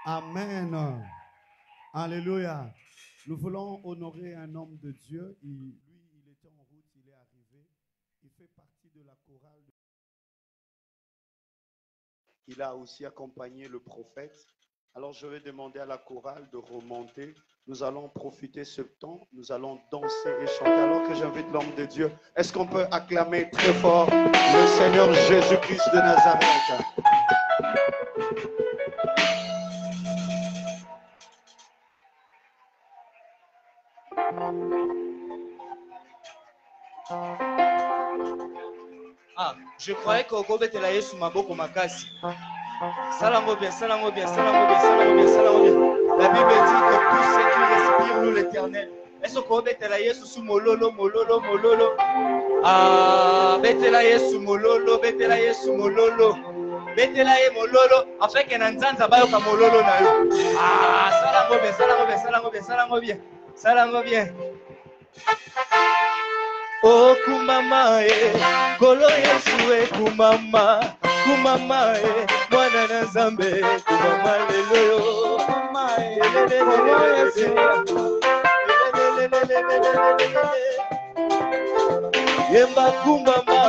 Amen. Alléluia. Nous voulons honorer un homme de Dieu. Lui, il était en route, il est arrivé. Il fait partie de la chorale. Il a aussi accompagné le prophète. Alors je vais demander à la chorale de remonter. Nous allons profiter ce temps. Nous allons danser et chanter. Alors que j'invite l'homme de Dieu, est-ce qu'on peut acclamer très fort le Seigneur Jésus-Christ de Nazareth? Ah, je croyais que Ogobe te l'a sous ma boko makasi. Salango bien, salango bien, salango bien, salango bien, salango bien. La Bible dit que tous ceux qui respirent louent l'Éternel. Est-ce que Ogobe te l'a sous mololo, mololo, mololo? Ah, betela Yesu mololo, betela Yesu mololo. Betela Yesu mololo. Afin que Nanzanza bayoka mololo na yo. Ah, salango bien, salango bien, salango bien, salango bien, salango bien. Oh kumama kolo Yesu kumama kumama mwana na Nzambe kumama lelo kumama kolo Yesu yemba kumama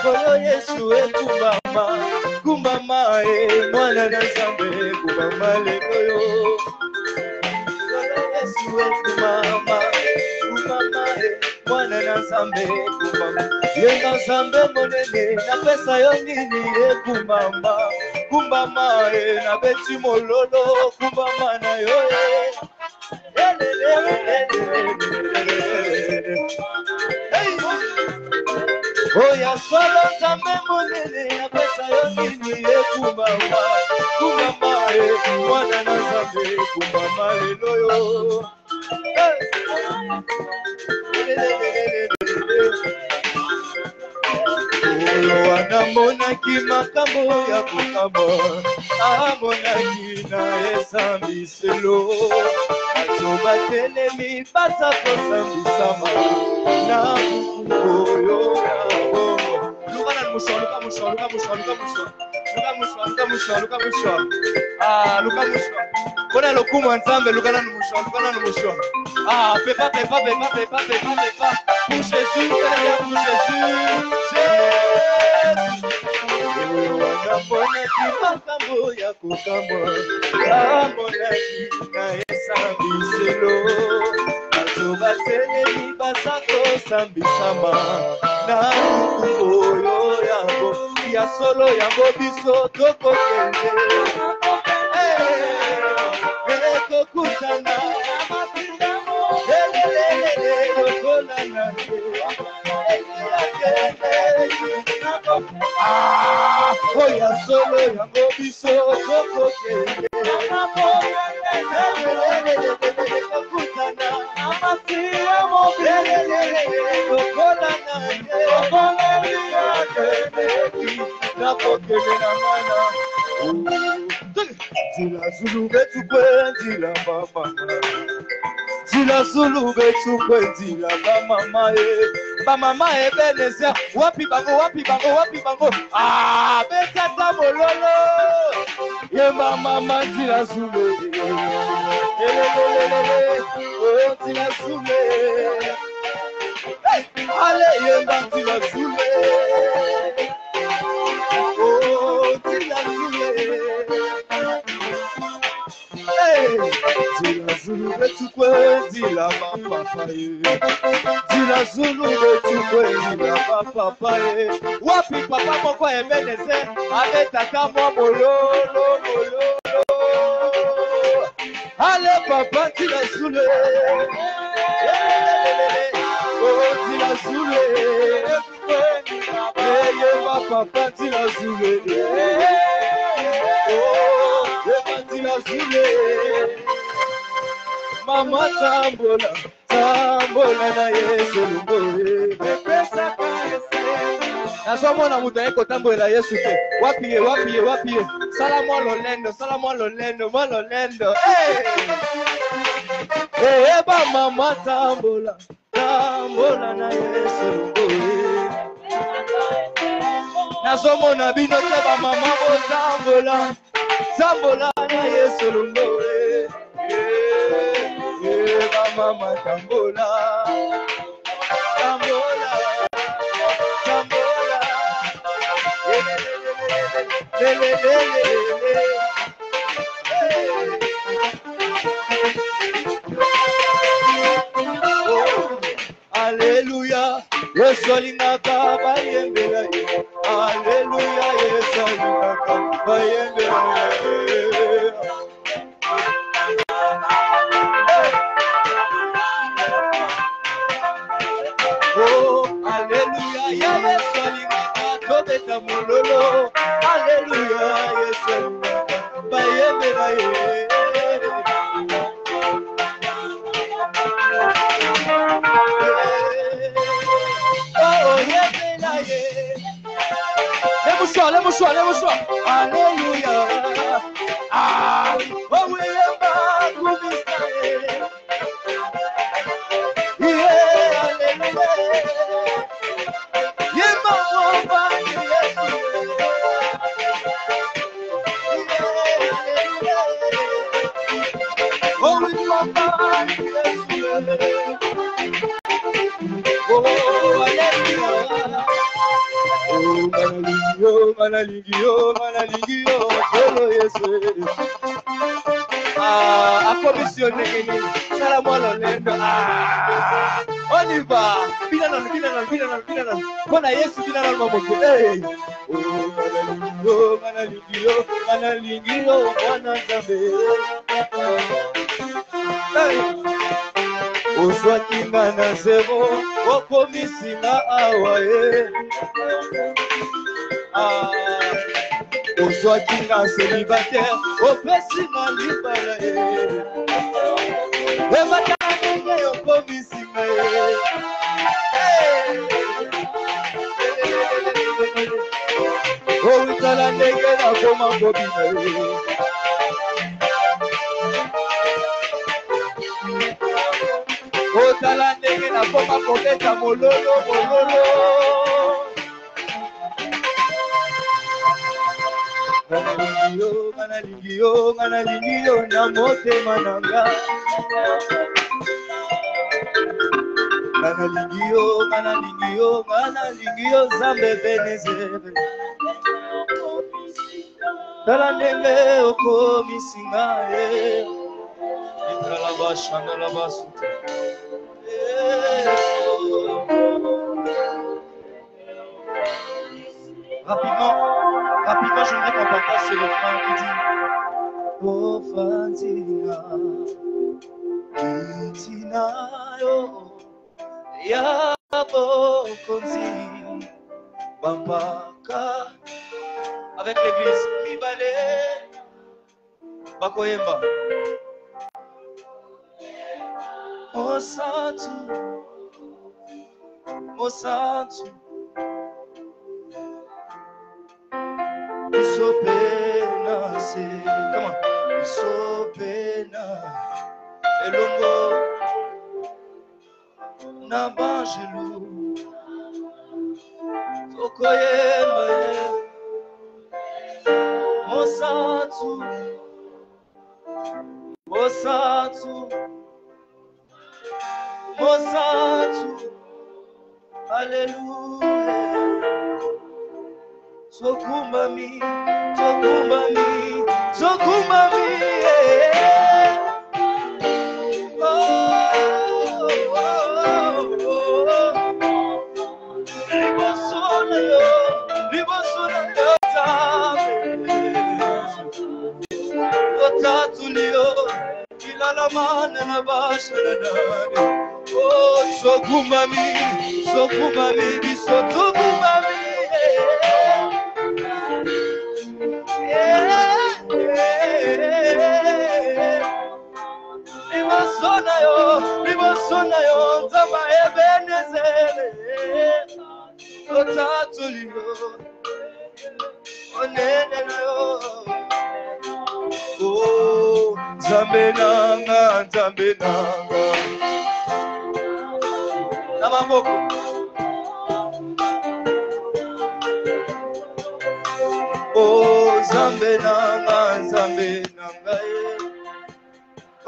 kolo Yesu kumama kumama mwana na Nzambe kumama lelo kolo Yesu kumama kumama mwana na Nzambe kumama yenga Nzambe monene na pesa yo nini kumama kumama na beti mololo kumama na yo oya solo Nzambe monene na pesa yo nini kumama kumama mwana na Nzambe kumama lelo yo anamonaki makambo ya kokamba amonaki na esambiselo azoba telemi baza kosambisama na buku oyo yabo luka na musho luka musho luka musho luka musho luka musho luka musho luka musho ah luka musho kona lokumu Nzambe luka na musho luka na musho ah pepa pepa pepa pepa pepa pepa pour Jésus pour Jésus anamonaki makambo ya kokamba amonaki na esambiselo azoba telemi baza kosambisama na buku oyo yango ya solo yango biso tokokende ekokutana ah, oya solo yango biso tokokende ekokutana amasiya mobelele kokolana nakokende na ngana Zila Zulu betukwe zila mama Zila Zulu betukwe zila mama mama Ebenezer wapi bango ah betata mololo ye mama Zila Zulu oh Zila Zulu ale ye Zila Zulu oh Zila Zulu Zila Zulu betukwe zila papa Zila Zulu betukwe zila papa wapi papa moko Ebenezer abe tata mo mololo ale papa Zila Zulu oh Zila Zulu ye papa Zila Zulu Zila Zulu mama tambola na Yesu lumboe pesa kaese nasomona mutu eko tambola Yesu te wapi ye sala mo lolendo ba mama tambola na Yesu lumboe nasomona bino te ba mama bo tambola Tambola na Yesu lungo. Mama tambola. Tambola. Tambola. Alléluia, Yesu alinaka bayembela ye. Alléluia, Yesu alinaka bayembela ye. Oh, Alléluia, Yesu alinaka tobeta mololo. Alléluia, Yesu alinaka bayembela ye. Lève-toi. Alléluia. Ah, oh oui, Manalingio, solo Yesu. Ah, a commissionné, ça moi l'olendo. Ah, on y va. Finalement. On a Yesu finalement mon Dieu. Hey. Oh, manalingio, hey. Oswakinga na zero, okomisinga awaye. Oswakinga célibataire, opesinga libala ye. Ematanga okomisinga ye. Outala ndenge na koma kobina ye. Otala ndenge na koma kobeta mololo. Manalingio na motema nanga. Manalingio zambe benezebe. Tala ndenge okomisinga ye. Ikalabasha. Rapidement, je voudrais qu'on partage ce refrain qui dit Oh Fantina, Itinayo, Yabo Konzi, Bambaka, avec l'église, Libale, Bakoyemba. Mosantu, Isopena, c'est comment? Isopena, Elongo, Nabangelou, Tokoyemba, Mosantu, Alléluia. Sokumbami. Libosona Tatulio, Ilalamana na basharana. Oh, Sokumbami, Sokumbami. Libosona yo, Zaba Ebenezele, Tatulio, Onene yo. Oh, Zambenanga. Namamoko. Oh, Nzambe nanga, Nzambe nanga ye.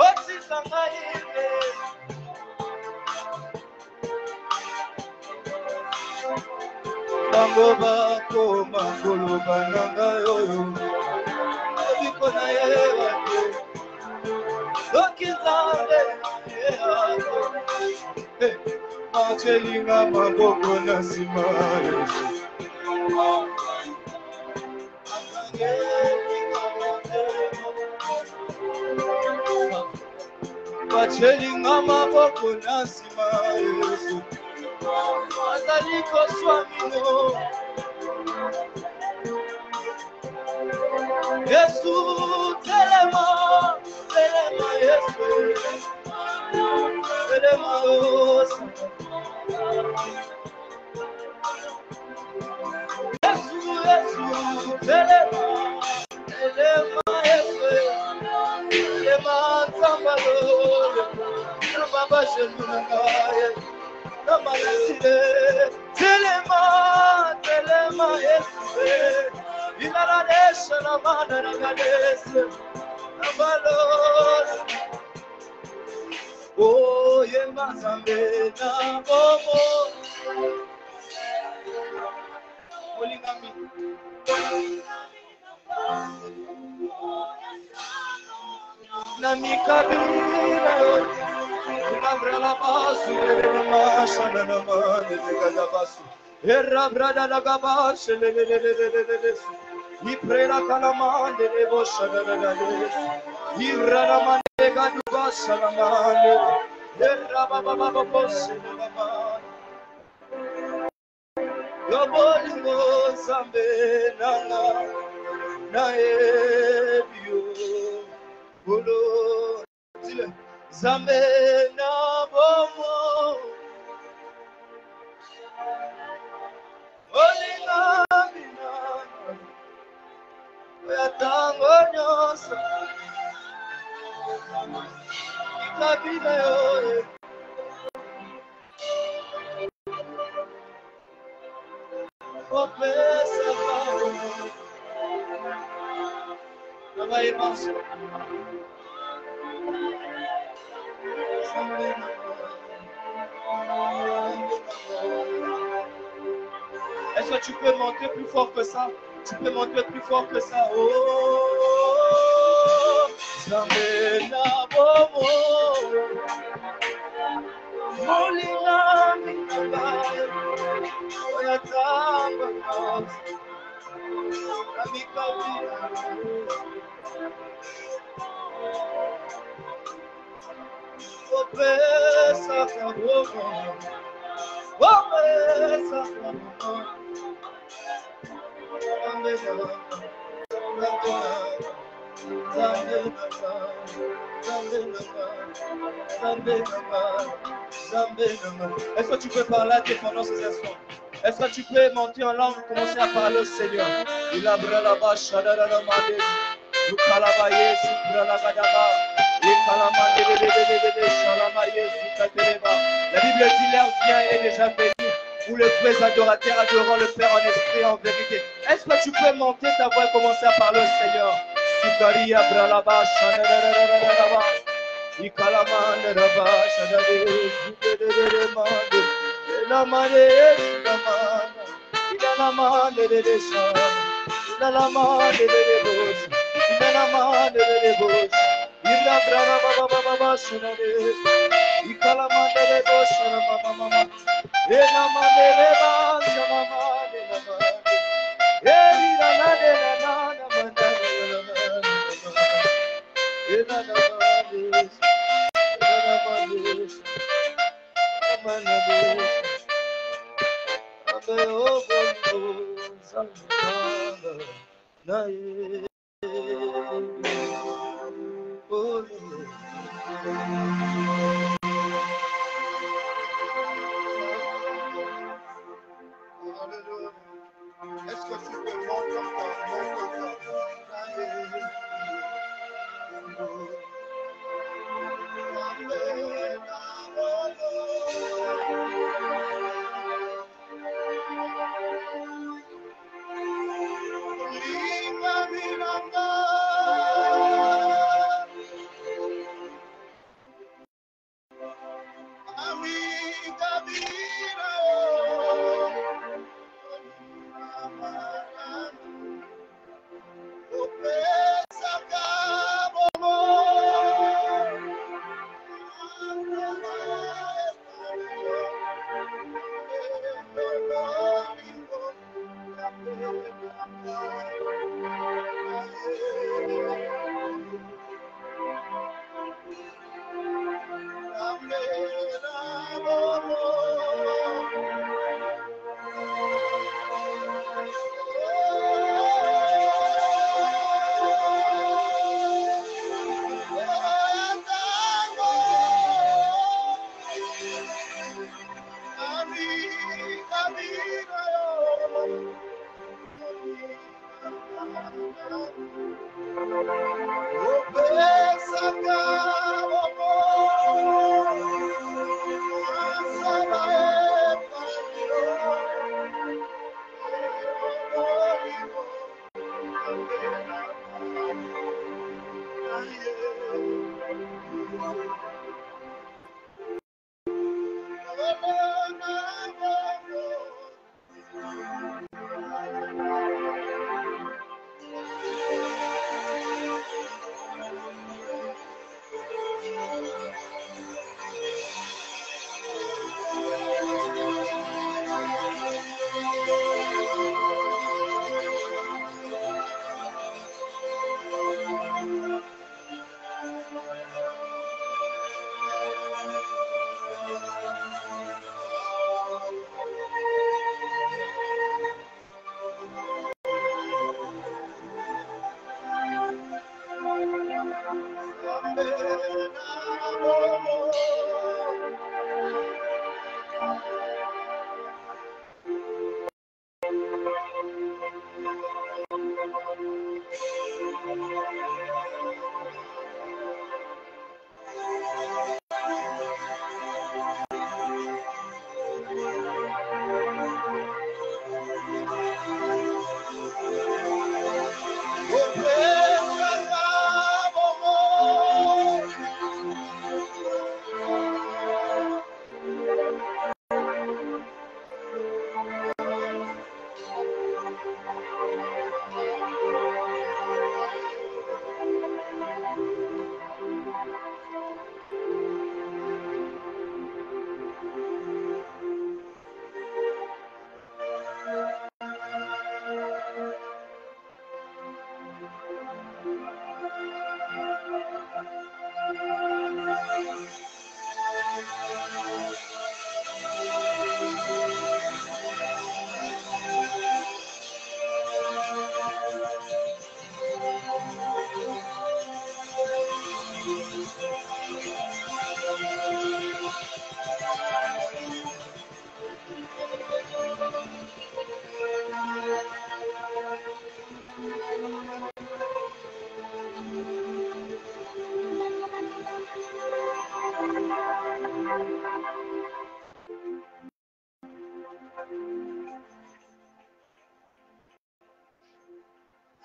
Otisa ngai ye. Bango bakoma koloba nanga yoyo. Ebiko na ye wate. Oki Nzambe ye. Achelinga maboko na nsima Yesu. Achelinga maboko na nsima Yesu. Azali koswamino. Yesu telema, telema Yesu. Telema Yesu. Yesu, Yesu, telema, telema Yesu. Telema Zambalo. Baba Shelunagaye. Telema, telema Yesu. Inaradesha na mana nagadese. Nabalos. Oh, yema Zambe na bomo. Olingami. Na mikabira yote. Unabra la basu, masha na mane de basu. Erra brada la gabash, le. Iprela kalamande de bosha da. Irra la mane gadu basha la mane. Erra baba bosha la mane. Yo bolingo Zambe nana na ebio. Bolo Zambe na bomo. Olinga mina. Tango nyosa ikabila yoye opesa kao naba imanso. Est-ce que tu peux monter plus fort que ça? Tu peux monter plus fort que ça. Oh, Zambe na bomo. Molinga minanga. Oyatamba nos. Amikabila. Opesa kabomo. Opesa kabomo. Est-ce que tu peux parler à Dieu pendant ces instants? Est-ce que tu peux monter en langue, commencer à parler au Seigneur? Il a brûlé la vache, la Bible dit l'air vient et déjà béni. Où les vrais adorateurs adorant le Père en esprit et en vérité. Est-ce que tu peux monter ta voix et commencer à parler au Seigneur? Sukaria bralaba shanararararaba. Ikalamande raba shanare zuderemande. Elamande elamande. Ilalamande dedesha. Ilalamande dedebos. Ilalamande dedebos. Ila bralaba baba shanare. Ikalamande dedebos shanama mama. Ela mandeleba sama mandeleba. Ela mandeleba na mandeleba. Ela mandeleba. Ela mandeleba. Abe obo zamanda na ye. Est-ce que tu peux monter encore? Monte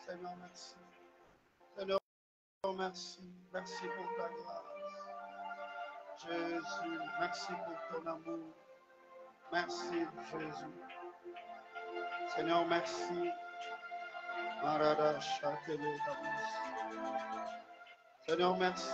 Seigneur, merci. Seigneur, merci. Merci pour ta grâce. Jésus, merci pour ton amour. Merci, Jésus. Seigneur, merci. Marada Chatele Damas. Seigneur, merci.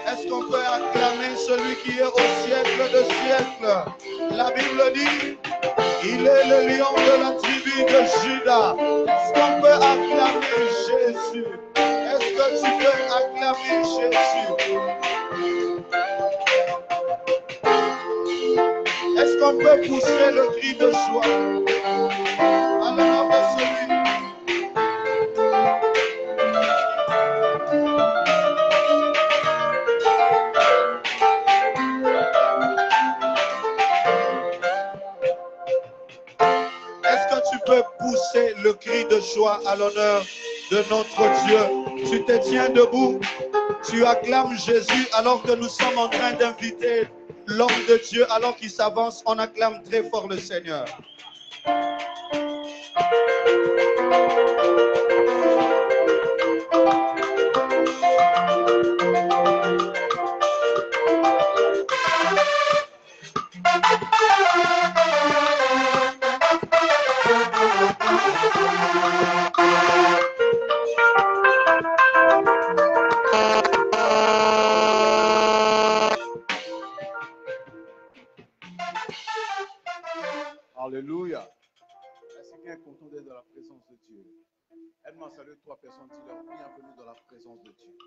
Est-ce qu'on peut acclamer celui qui est au siècle de siècle? La Bible dit, il est le lion de la tribu de Juda. Est-ce qu'on peut acclamer Jésus? Est-ce que tu peux acclamer Jésus? Est-ce qu'on peut pousser le cri de joie à l'honneur de celui? Est-ce que tu peux pousser le cri de joie à l'honneur de notre Dieu? Tu te tiens debout, tu acclames Jésus alors que nous sommes en train d'inviter l'homme de Dieu alors qu'il s'avance. On acclame très fort le Seigneur. Alléluia. Est-ce que quelqu'un est content d'être dans la présence de Dieu? Aide-moi à saluer 3 personnes qui leur bienvenue dans la présence de Dieu.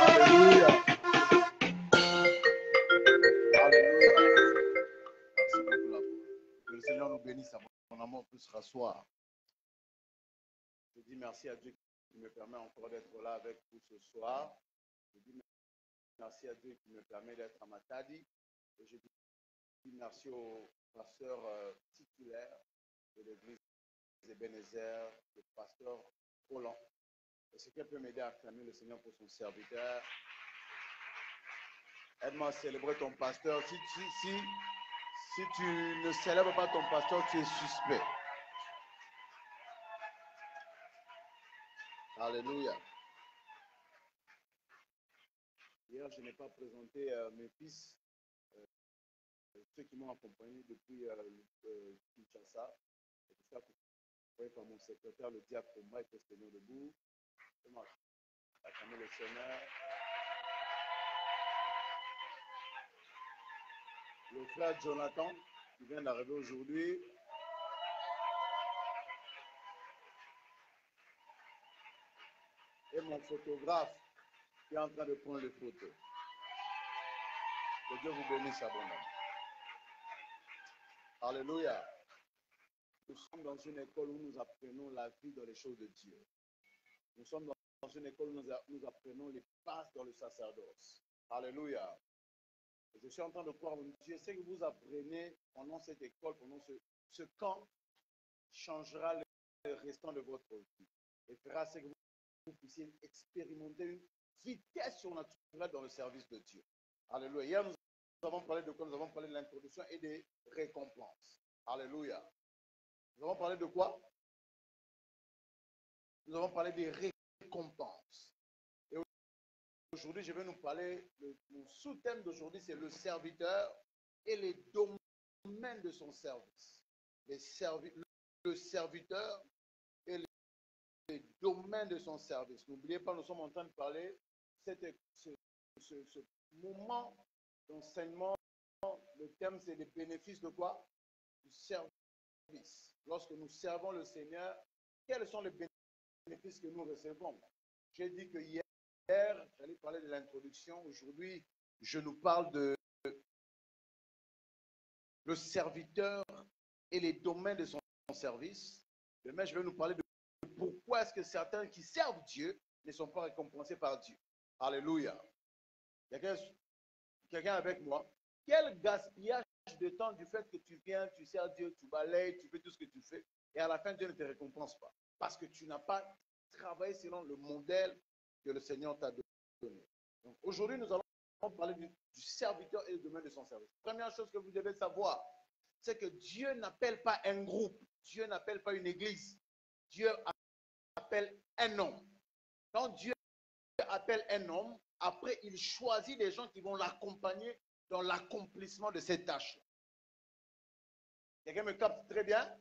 Alléluia. Alléluia. Merci beaucoup, là. Que le Seigneur nous bénisse. Mon amour peut se rasseoir. Je dis merci à Dieu qui me permet encore d'être là avec vous ce soir. Je dis merci à Dieu qui me permet d'être à Matadi. Et je dis merci au pasteur titulaire de l'église Ebenezer, le pasteur Roland. Est-ce qu'elle peut m'aider à acclamer le Seigneur pour son serviteur? Aide-moi à célébrer ton pasteur. Si tu ne célèbres pas ton pasteur, tu es suspect. Alléluia. Hier, je n'ai pas présenté mes fils, ceux qui m'ont accompagné depuis Kinshasa. C'est pour ça que vous voyez par mon secrétaire, le diacre Omba, et que c'est nous debout. Comment acclamer le Seigneur. Le frère Jonathan, qui vient d'arriver aujourd'hui. Et mon photographe, qui est en train de prendre les photos. Que Dieu vous bénisse abondamment. Alléluia. Nous sommes dans une école où nous apprenons la vie dans les choses de Dieu. Nous sommes dans une école où nous apprenons les bases dans le sacerdoce. Alléluia. Je suis en train de croire en Dieu. Ce que vous apprenez pendant cette école, pendant ce camp, changera le restant de votre vie. Et fera ce que vous puissiez expérimenter une vitesse surnaturelle dans le service de Dieu. Alléluia. Hier, nous avons parlé de quoi? Nous avons parlé de l'introduction et des récompenses. Alléluia. Nous avons parlé de quoi? Nous avons parlé des récompenses. Et aujourd'hui, je vais nous parler, mon sous-thème d'aujourd'hui, c'est le serviteur et les domaines de son service. Le serviteur et les domaines de son service. N'oubliez pas, nous sommes en train de parler ce moment d'enseignement. Le thème, c'est les bénéfices de quoi? Du service. lorsque nous servons le Seigneur, quels sont les bénéfices que nous recevons? J'ai dit que hier, j'allais parler de l'introduction. Aujourd'hui, je nous parle de le serviteur et les domaines de son service. Demain, je vais nous parler de pourquoi est-ce que certains qui servent Dieu ne sont pas récompensés par Dieu. Alléluia. Quelqu'un avec moi? Quel gaspillage de temps du fait que tu viens, tu sers Dieu, tu balayes, tu fais tout ce que tu fais, et à la fin, Dieu ne te récompense pas. Parce que tu n'as pas travaillé selon le modèle que le Seigneur t'a donné. Donc aujourd'hui, nous allons parler du serviteur et du domaine de son service. Première chose que vous devez savoir, c'est que Dieu n'appelle pas un groupe, Dieu n'appelle pas une église, Dieu appelle un homme. Quand Dieu appelle un homme, après il choisit des gens qui vont l'accompagner dans l'accomplissement de ces tâches. Quelqu'un me capte très bien?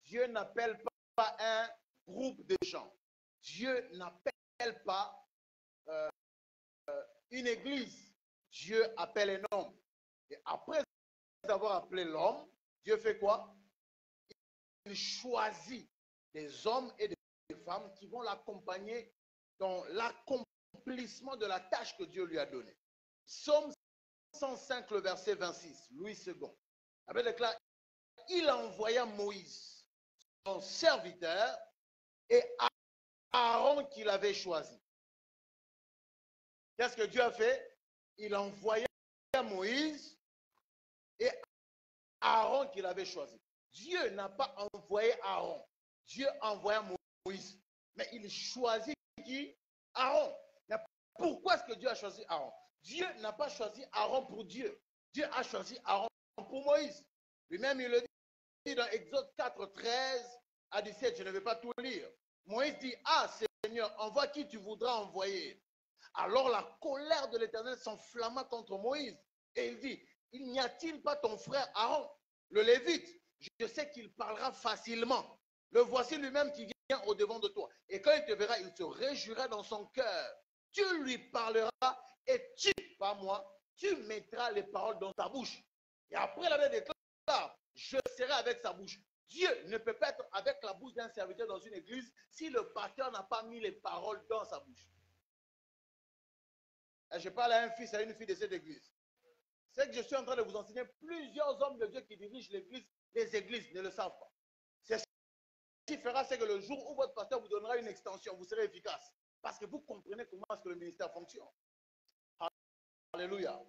Dieu n'appelle pas un groupe de gens. Dieu n'appelle pas une église. Dieu appelle un homme. Et après avoir appelé l'homme, Dieu fait quoi? Il choisit des hommes et des femmes qui vont l'accompagner dans l'accomplissement de la tâche que Dieu lui a donnée. Psaume 105, le verset 26, Louis II. Avec déclaré, il envoya Moïse, son serviteur, et Aaron qu'il avait choisi. Qu'est-ce que Dieu a fait? Il envoya Moïse et Aaron qu'il avait choisi. Dieu n'a pas envoyé Aaron. Dieu envoya Moïse. Mais il choisit qui? Aaron. Mais pourquoi est-ce que Dieu a choisi Aaron? Dieu n'a pas choisi Aaron pour Dieu. Dieu a choisi Aaron pour Moïse. Lui-même, il le dit dans Exode 4, 13 à 17. Je ne vais pas tout lire. Moïse dit, ah Seigneur, envoie qui tu voudras envoyer. Alors la colère de l'Éternel s'enflamma contre Moïse. Et il dit, il n'y a-t-il pas ton frère Aaron, le Lévite? Je sais qu'il parlera facilement. Le voici lui-même qui vient au-devant de toi. Et quand il te verra, il se réjouira dans son cœur. Tu lui parleras et tu, pas moi, tu mettras les paroles dans ta bouche. Et après la Bible déclare, je serai avec sa bouche. Dieu ne peut pas être avec la bouche d'un serviteur dans une église si le pasteur n'a pas mis les paroles dans sa bouche. Et je parle à un fils et à une fille de cette église. C'est que je suis en train de vous enseigner, plusieurs hommes de Dieu qui dirigent l'église, les églises ne le savent pas. C'est ce qui fera, c'est que le jour où votre pasteur vous donnera une extension, vous serez efficace. Parce que vous comprenez comment est-ce que le ministère fonctionne. Alléluia.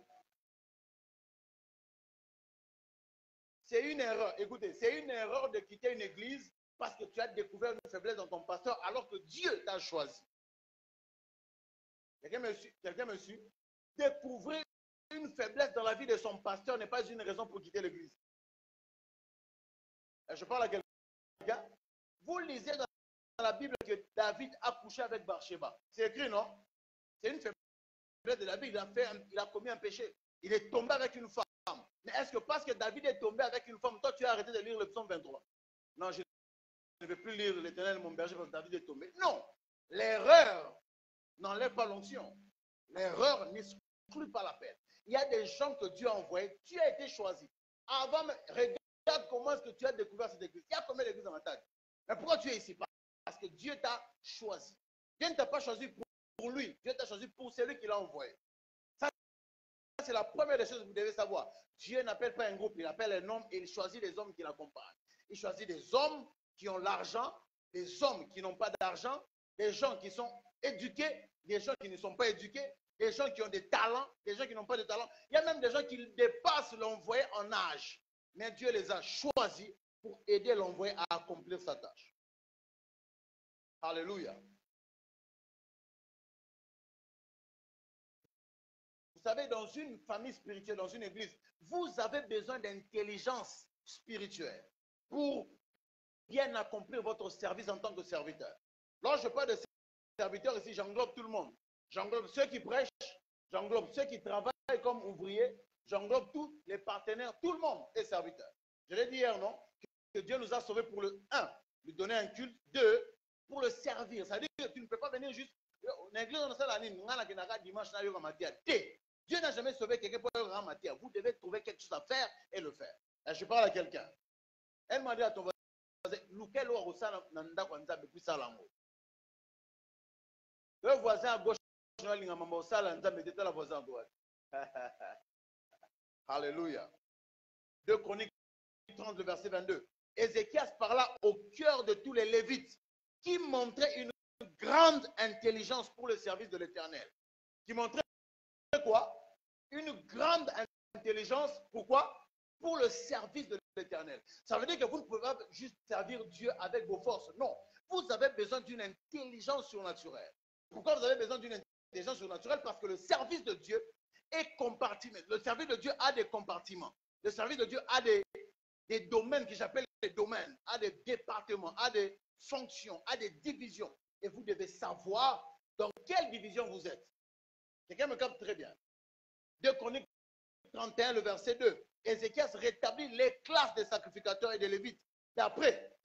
C'est une erreur, écoutez, c'est une erreur de quitter une église parce que tu as découvert une faiblesse dans ton pasteur alors que Dieu t'a choisi. Quelqu'un me suit? Découvrir une faiblesse dans la vie de son pasteur n'est pas une raison pour quitter l'église. Je parle à quelqu'un. Vous lisez dans la Bible que David a couché avec Bathsheba. C'est écrit, non? C'est une faiblesse de David. Il a commis un péché. Il est tombé avec une femme. Mais est-ce que parce que David est tombé avec une femme, toi tu as arrêté de lire le psaume 23? Non, je ne vais plus lire l'Éternel mon berger parce que David est tombé. Non, l'erreur n'enlève pas l'onction. L'erreur n'exclut pas la peine. Il y a des gens que Dieu a envoyés. Tu as été choisi. Avant, regarde comment est-ce que tu as découvert cette église. Il y a combien d'églises dans la tête? Mais pourquoi tu es ici? Parce que Dieu t'a choisi. Dieu ne t'a pas choisi pour lui. Dieu t'a choisi pour celui qui l'a envoyé. Ça, c'est la première des choses que vous devez savoir. Dieu n'appelle pas un groupe, il appelle un homme et il choisit des hommes qui l'accompagnent. Il choisit des hommes qui ont l'argent, des hommes qui n'ont pas d'argent, des gens qui sont éduqués, des gens qui ne sont pas éduqués, des gens qui ont des talents, des gens qui n'ont pas de talent. Il y a même des gens qui dépassent l'envoyé en âge. Mais Dieu les a choisis pour aider l'envoyé à accomplir sa tâche. Alléluia. Vous savez, dans une famille spirituelle, dans une église, vous avez besoin d'intelligence spirituelle pour bien accomplir votre service en tant que serviteur. Lorsque je parle de serviteurs ici, j'englobe tout le monde. J'englobe ceux qui prêchent, j'englobe ceux qui travaillent comme ouvriers, j'englobe tous les partenaires, tout le monde est serviteur. Je l'ai dit hier, non? Que Dieu nous a sauvés pour le 1, lui donner un culte, 2, pour le servir. Ça veut dire que tu ne peux pas venir juste. Dieu n'a jamais sauvé quelqu'un pour le rendre matière. Vous devez trouver quelque chose à faire et le faire. Et je parle à quelqu'un. Elle m'a dit à ton voisin, verset. Lequel ou Rosana Nanda Kwanza depuis Salango. Le voisin à gauche, la voisin à droite. Alléluia. 2 Chroniques 30, le verset 22. Ézéchias parla au cœur de tous les Lévites qui montraient une grande intelligence pour le service de l'Éternel. Qui montrait quoi? Une grande intelligence. Pourquoi? Pour le service de l'Éternel. Ça veut dire que vous ne pouvez pas juste servir Dieu avec vos forces. Non. Vous avez besoin d'une intelligence surnaturelle. Pourquoi vous avez besoin d'une intelligence surnaturelle? Parce que le service de Dieu est compartiment. Le service de Dieu a des compartiments. Le service de Dieu a des domaines que j'appelle des domaines, a des départements, a des fonctions, a des divisions. Et vous devez savoir dans quelle division vous êtes. Quelqu'un me capte très bien. 2 Chroniques 31, le verset 2. Ézéchias rétablit les classes des sacrificateurs et des lévites. D'après,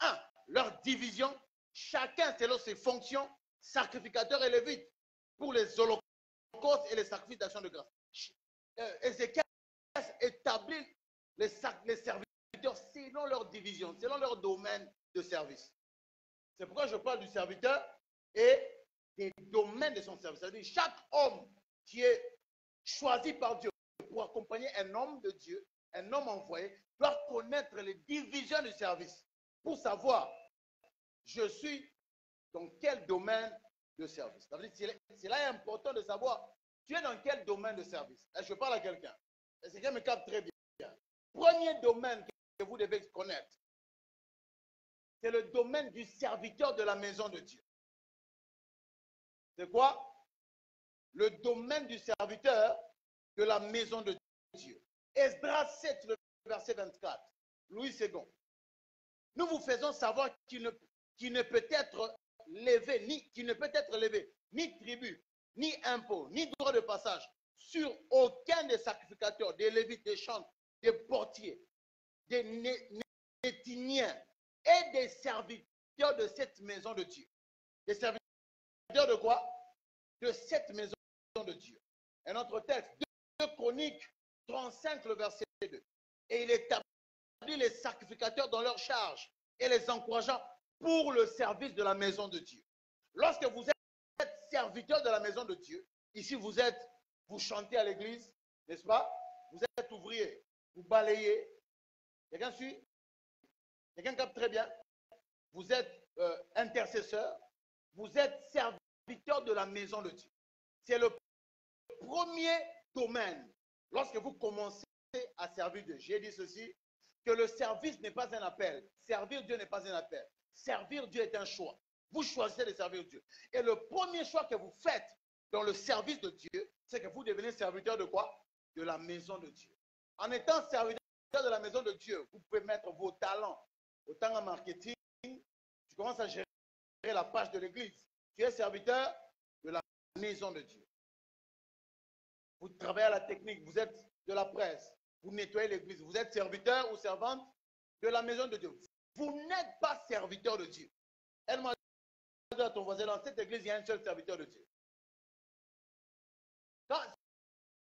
leur division, chacun selon ses fonctions, sacrificateurs et lévites, pour les holocaustes et les sacrifices d'action de grâce. Ézéchias établit les serviteurs selon leur division, selon leur domaine de service. C'est pourquoi je parle du serviteur et des domaines de son service. C'est-à-dire chaque homme qui est choisi par Dieu pour accompagner un homme de Dieu, un homme envoyé, doit connaître les divisions du service pour savoir je suis dans quel domaine de service. C'est là important de savoir tu es dans quel domaine de service. Et je parle à quelqu'un. Et c'est quelqu'un me capte très bien. Premier domaine que vous devez connaître, c'est le domaine du serviteur de la maison de Dieu. C'est quoi? Le domaine du serviteur de la maison de Dieu. Esdras 7, le verset 24. Louis II. Nous vous faisons savoir qu'il ne peut être levé, ni tribut, ni impôt, ni droit de passage sur aucun des sacrificateurs, des lévites, des chantres, des portiers, des nétiniens et des serviteurs de cette maison de Dieu. Des serviteurs de quoi? De cette maison de Dieu. Un autre texte, 2 Chroniques 35, le verset 2. Et il établit les sacrificateurs dans leur charge et les encourageant pour le service de la maison de Dieu. Lorsque vous êtes serviteur de la maison de Dieu, ici vous chantez à l'église, n'est-ce pas? Vous êtes ouvrier, vous balayez. Quelqu'un suit? Quelqu'un capte très bien? Vous êtes intercesseur, vous êtes serviteur de la maison de Dieu. C'est le premier domaine. Lorsque vous commencez à servir Dieu, j'ai dit ceci, que le service n'est pas un appel. Servir Dieu n'est pas un appel. Servir Dieu est un choix. Vous choisissez de servir Dieu. Et le premier choix que vous faites dans le service de Dieu, c'est que vous devenez serviteur de quoi? De la maison de Dieu. En étant serviteur de la maison de Dieu, vous pouvez mettre vos talents. Autant en marketing, tu commences à gérer la page de l'église. Tu es serviteur de la maison de Dieu. Vous travaillez à la technique, vous êtes de la presse, vous nettoyez l'église, vous êtes serviteur ou servante de la maison de Dieu. Vous n'êtes pas serviteur de Dieu. Elle m'a dit à ton voisin, dans cette église, il y a un seul serviteur de Dieu.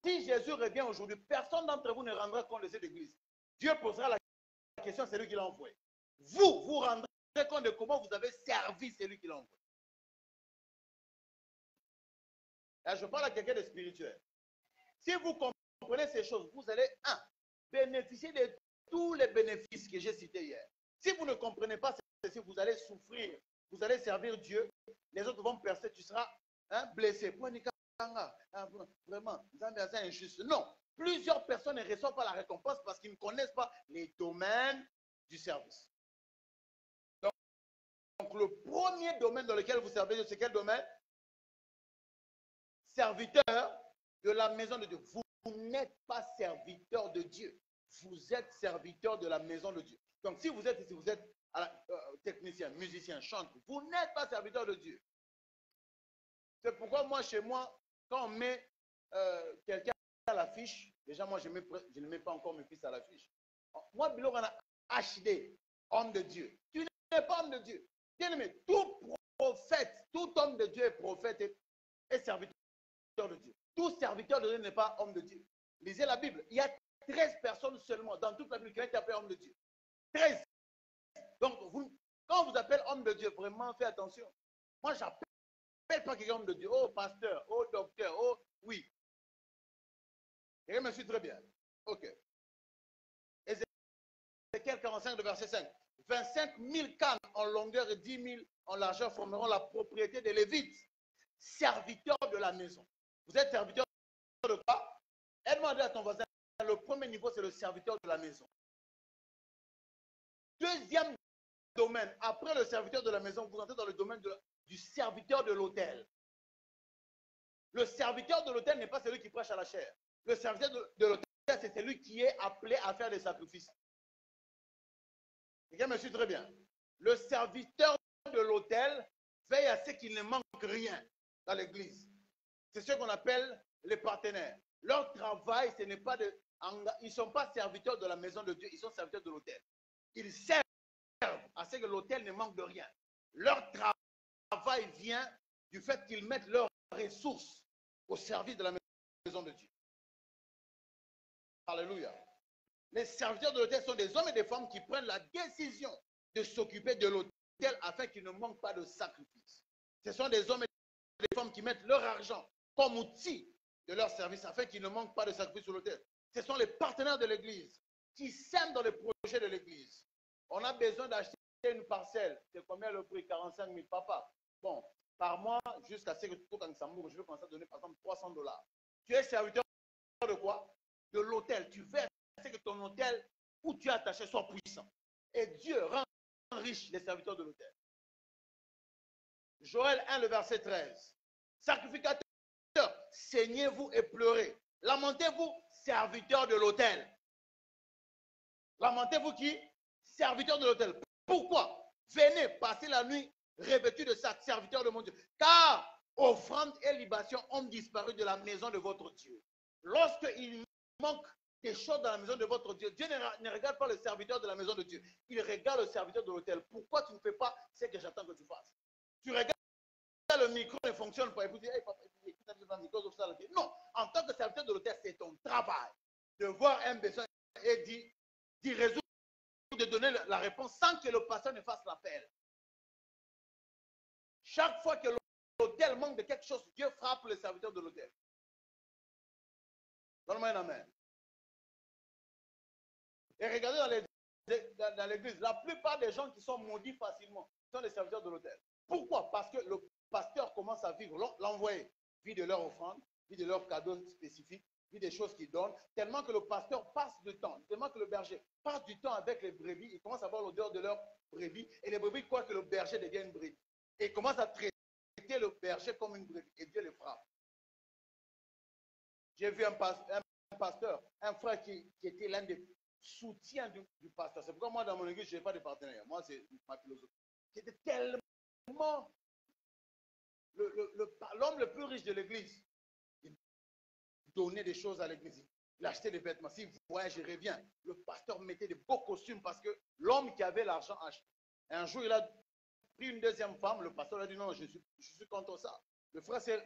Si Jésus revient aujourd'hui, personne d'entre vous ne rendra compte de cette église. Dieu posera la question, c'est lui qui l'a envoyé. Vous rendrez compte de comment vous avez servi celui qui l'a envoyé. Et je parle à quelqu'un de spirituel. Si vous comprenez ces choses, vous allez, bénéficier de tous les bénéfices que j'ai cités hier. Si vous ne comprenez pas ceci, vous allez souffrir. Vous allez servir Dieu. Les autres vont percer, tu seras blessé. Vraiment, c'est injuste. Non, plusieurs personnes ne reçoivent pas la récompense parce qu'ils ne connaissent pas les domaines du service. Donc le premier domaine dans lequel vous servez Dieu, c'est quel domaine? Serviteur de la maison de Dieu. Vous n'êtes pas serviteur de Dieu. Vous êtes serviteur de la maison de Dieu. Donc si vous êtes ici, vous êtes technicien, musicien, chanteur, vous n'êtes pas serviteur de Dieu. C'est pourquoi moi, chez moi, quand on met quelqu'un à l'affiche, déjà moi je ne mets pas encore mes fils à l'affiche. Moi, Bilo, on a HD, homme de Dieu. Tu n'es pas homme de Dieu. Bien-aimé, tout prophète, tout homme de Dieu est prophète et serviteur de Dieu. Tout serviteur de Dieu n'est pas homme de Dieu. Lisez la Bible. Il y a 13 personnes seulement dans toute la Bible qui ont été appelées homme de Dieu. 13. Donc, homme de Dieu, vraiment, fais attention. Moi, j'appelle pas quelqu'un homme de Dieu. Oh, pasteur, oh, docteur, oh, oui. Quelqu'un me suit très bien. Ok. Ézéchiel 45, le verset 5. 25 000 cannes en longueur et 10 000 en largeur formeront la propriété des Lévites, serviteurs de la maison. Vous êtes serviteur de quoi? Et demandez à ton voisin, le premier niveau, c'est le serviteur de la maison. Deuxième domaine, après le serviteur de la maison, vous entrez dans le domaine du serviteur de l'autel. Le serviteur de l'autel n'est pas celui qui prêche à la chair. Le serviteur de l'autel, c'est celui qui est appelé à faire des sacrifices. Quelqu'un me suit très bien. Le serviteur de l'autel veille à ce qu'il ne manque rien dans l'église. C'est ce qu'on appelle les partenaires. Leur travail, ce n'est pas de... Ils ne sont pas serviteurs de la maison de Dieu, ils sont serviteurs de l'autel. Ils servent à ce que l'autel ne manque de rien. Leur travail vient du fait qu'ils mettent leurs ressources au service de la maison de Dieu. Alléluia. Les serviteurs de l'autel sont des hommes et des femmes qui prennent la décision de s'occuper de l'autel afin qu'il ne manque pas de sacrifice. Ce sont des hommes et des femmes qui mettent leur argent comme outil de leur service afin qu'il ne manque pas de sacrifice sur l'autel. Ce sont les partenaires de l'église qui sèment dans les projets de l'église. On a besoin d'acheter une parcelle. C'est combien le prix? 45 000, papa. Bon, par mois, jusqu'à ce que tout en Sambourg, je vais commencer à donner par exemple $300. Tu es serviteur de quoi? De l'autel. Tu veux que ton hôtel où tu es attaché soit puissant. Et Dieu rend riche les serviteurs de l'autel. Joël 1, le verset 13. Sacrificateurs, saignez-vous et pleurez. Lamentez-vous, serviteurs de l'autel. Lamentez-vous qui? Serviteurs de l'autel. Pourquoi? Venez passer la nuit revêtus de sacs, serviteurs de mon Dieu. Car offrandes et libations ont disparu de la maison de votre Dieu. Lorsqu'il manque des choses dans la maison de votre Dieu, Dieu ne regarde pas le serviteur de la maison de Dieu. Il regarde le serviteur de l'autel. Pourquoi tu ne fais pas ce que j'attends que tu fasses? Tu regardes le micro ne fonctionne pas. Et vous dites, hey, papa, non, en tant que serviteur de l'autel, c'est ton travail de voir un besoin et d'y résoudre, de donner la réponse sans que le pasteur ne fasse l'appel. Chaque fois que l'autel manque de quelque chose, Dieu frappe le serviteur de l'autel. Donne-moi un amen. Et regardez dans l'église, la plupart des gens qui sont maudits facilement sont les serviteurs de l'autel. Pourquoi? Parce que le pasteur commence à vivre, l'envoyer, vit de leur offrande, vit de leurs cadeaux spécifiques, vit des choses qu'ils donnent, tellement que le pasteur passe du temps, tellement que le berger passe du temps avec les brebis, il commence à avoir l'odeur de leurs brebis, et les brebis croient que le berger devient une brebis. Et il commence à traiter le berger comme une brebis, et Dieu les frappe. J'ai vu un pasteur, un frère qui était l'un des soutiens du pasteur. C'est pourquoi moi, dans mon église, je n'ai pas de partenaire. Moi, c'est ma philosophie. C'était tellement l'homme le plus riche de l'église. Il donnait des choses à l'église. Il achetait des vêtements. S'il voyage, il revient. Le pasteur mettait des beaux costumes parce que l'homme qui avait l'argent achetait. Et un jour, il a pris une deuxième femme. Le pasteur a dit non, je suis contre ça. Le frère s'est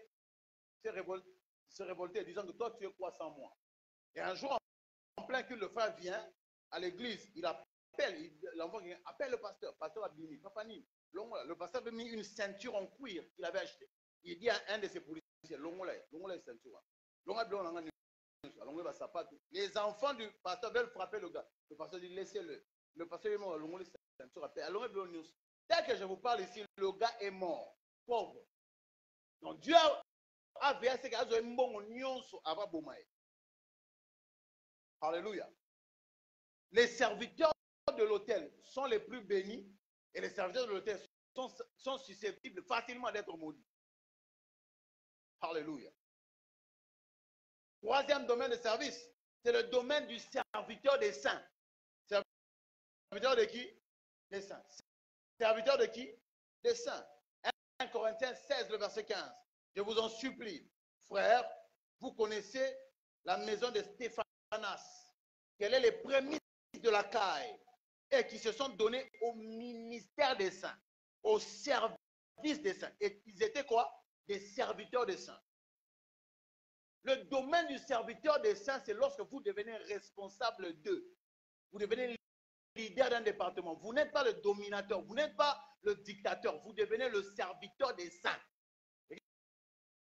révolté en disant que toi, tu es quoi sans moi? Et un jour, en plein culte, le frère vient à l'église. Il appelle, il envoie quelqu'un, appelle le pasteur. Le pasteur a béni. Le pasteur avait mis une ceinture en cuir qu'il avait acheté. Il dit à un de ses policiers, l'ongolais ceinture. Les enfants du pasteur veulent frapper le gars. Le pasteur dit, laissez-le. Le pasteur est mort, l'ongolais ceinture. Tel que je vous parle ici, le gars est mort. Pauvre. Donc Dieu a veillé ce qu'il y a un bon nyonso avant Boumaï. Alléluia. Les serviteurs de l'autel sont les plus bénis et les serviteurs de l'autel sont susceptibles facilement d'être maudits. Alléluia. Troisième domaine de service, c'est le domaine du serviteur des saints. Serviteur de qui? Des saints. Serviteur de qui? Des saints. 1 Corinthiens 16, le verset 15. Je vous en supplie, frères, vous connaissez la maison de Stéphanas, qu'elle est les prémices de la caille et qui se sont donnés au ministère des saints, au service des saints. Et ils étaient quoi? Des serviteurs des saints. Le domaine du serviteur des saints, c'est lorsque vous devenez responsable d'eux. Vous devenez leader d'un département. Vous n'êtes pas le dominateur, vous n'êtes pas le dictateur, vous devenez le serviteur des saints.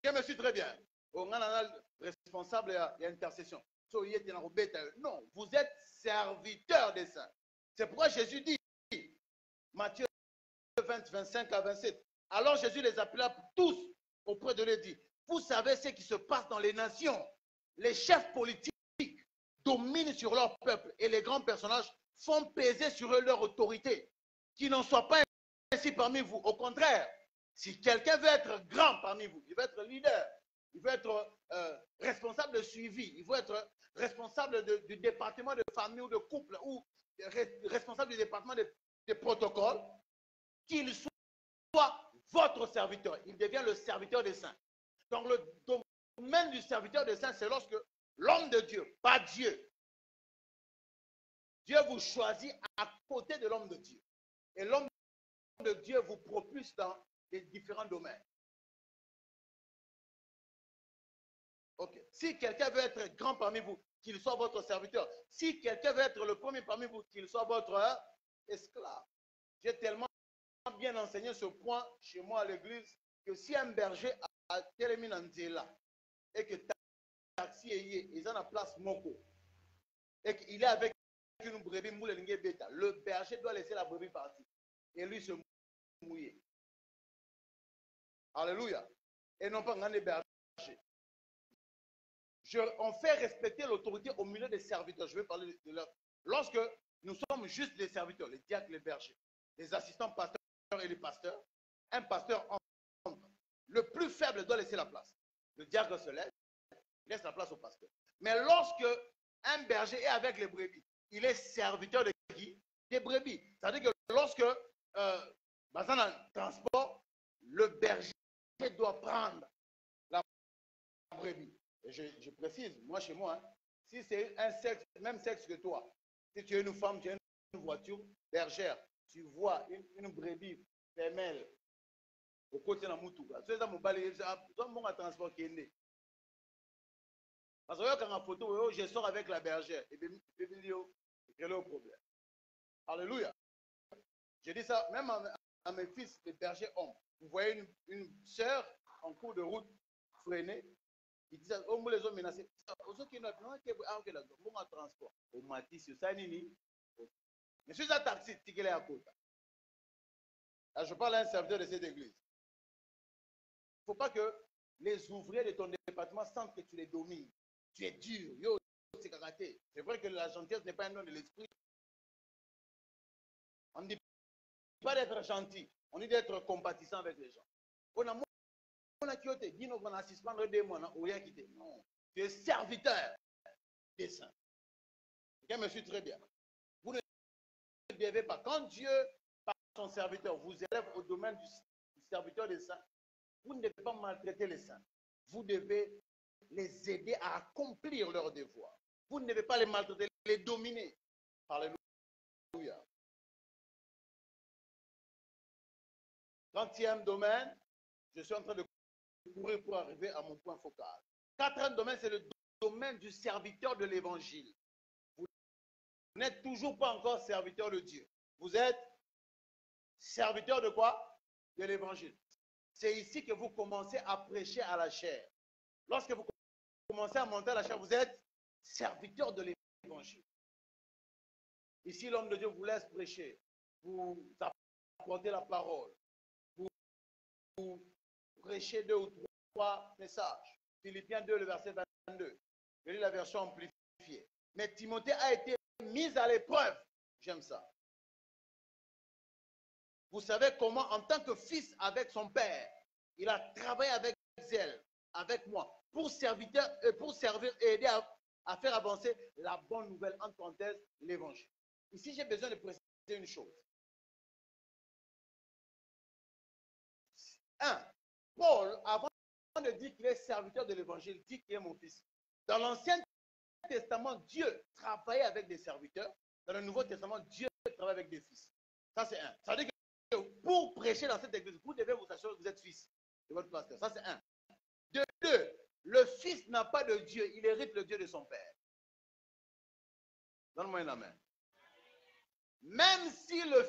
Je me suis très bien. On a responsable et intercession. Non, vous êtes serviteur des saints. C'est pourquoi Jésus dit, Matthieu 20, 25 à 27, alors Jésus les appela tous auprès de lui et dit, vous savez ce qui se passe dans les nations. Les chefs politiques dominent sur leur peuple et les grands personnages font peser sur eux leur autorité. Qu'il n'en soit pas ainsi parmi vous. Au contraire, si quelqu'un veut être grand parmi vous, il veut être leader, il veut être responsable de suivi, il veut être responsable du département de famille ou de couple, ou responsable du département de protocole, qu'il soit votre serviteur. Il devient le serviteur des saints. Donc le domaine du serviteur des saints, c'est lorsque l'homme de Dieu, pas Dieu, Dieu vous choisit à côté de l'homme de Dieu. Et l'homme de Dieu vous propulse dans les différents domaines. Ok. Si quelqu'un veut être grand parmi vous, qu'il soit votre serviteur. Si quelqu'un veut être le premier parmi vous, qu'il soit votre esclave. J'ai tellement bien enseigné ce point chez moi à l'église que si un berger a terminé en là et que taxi est en place Moko et qu'il est avec une brebis moule bêta, le berger doit laisser la brebis partir et lui se mouiller. Alléluia. Et non pas un berger. On fait respecter l'autorité au milieu des serviteurs. Je vais parler de leur. Lorsque nous sommes juste des serviteurs, les diacres, les bergers, les assistants pasteurs et les pasteurs, un pasteur entre. Le plus faible doit laisser la place. Le diacre se lève, laisse la place au pasteur. Mais lorsque un berger est avec les brebis, il est serviteur de qui? Des brebis. C'est-à-dire que lorsque dans un transport, le berger doit prendre la brebis. Et je précise, moi chez moi, hein, si c'est un sexe, même sexe que toi, si tu es une femme, tu as une voiture bergère, tu vois une brebis femelle au côté de la moutouga, c'est ça mon balai, mon transport qui est né. Parce que quand en photo, je sors avec la bergère, et bien, quel est le problème? Alléluia. Je dis ça même à mes fils, les bergers hommes. Vous voyez une sœur en cours de route freinée. Ils disent, oh, les hommes menacés. Ceux qui n'ont pas de transport. Au matin, c'est ça, Nini. Mais si c'est un taxi, tu es à côté. Je parle à un serviteur de cette église. Il ne faut pas que les ouvriers de ton département sentent que tu les domines. Tu es dur. Yo, c'est karaté. C'est vrai que la gentillesse n'est pas un nom de l'esprit. On ne dit pas d'être gentil. On dit d'être compatissant avec les gens. On a dit qu'on a suspendu 2 mois, non, tu es serviteur des saints. Je me suis très bien. Vous ne devez pas, quand Dieu, par son serviteur, vous élève au domaine du serviteur des saints, vous ne devez pas maltraiter les saints. Vous devez les aider à accomplir leurs devoirs. Vous ne devez pas les maltraiter, les dominer. Alléluia. 30e domaine, je suis en train de courir pour arriver à mon point focal. 4e domaine, c'est le domaine du serviteur de l'évangile. Vous n'êtes toujours pas encore serviteur de Dieu. Vous êtes serviteur de quoi? De l'évangile. C'est ici que vous commencez à prêcher à la chair. Lorsque vous commencez à monter à la chair, vous êtes serviteur de l'évangile. Ici, l'homme de Dieu vous laisse prêcher. Vous apportez la parole. Vous prêchez 2 ou 3 messages. Philippiens 2, le verset 22. Je lis la version amplifiée. Mais Timothée a été mis à l'épreuve. J'aime ça. Vous savez comment, en tant que fils avec son père, il a travaillé avec zèle, avec moi, pour servir et aider à faire avancer la bonne nouvelle, entre parenthèses, l'évangile. Ici, j'ai besoin de préciser une chose. 1. Paul, avant de dire qu'il est serviteur de l'évangile, dit qu'il est mon fils. Dans l'Ancien Testament, Dieu travaillait avec des serviteurs. Dans le Nouveau Testament, Dieu travaille avec des fils. Ça, c'est 1. Ça veut dire que pour prêcher dans cette église, vous devez vous assurer que vous êtes fils de votre pasteur. Ça, c'est 1. 2. Le fils n'a pas de Dieu. Il hérite le Dieu de son père. Donne-moi une amen. Même si le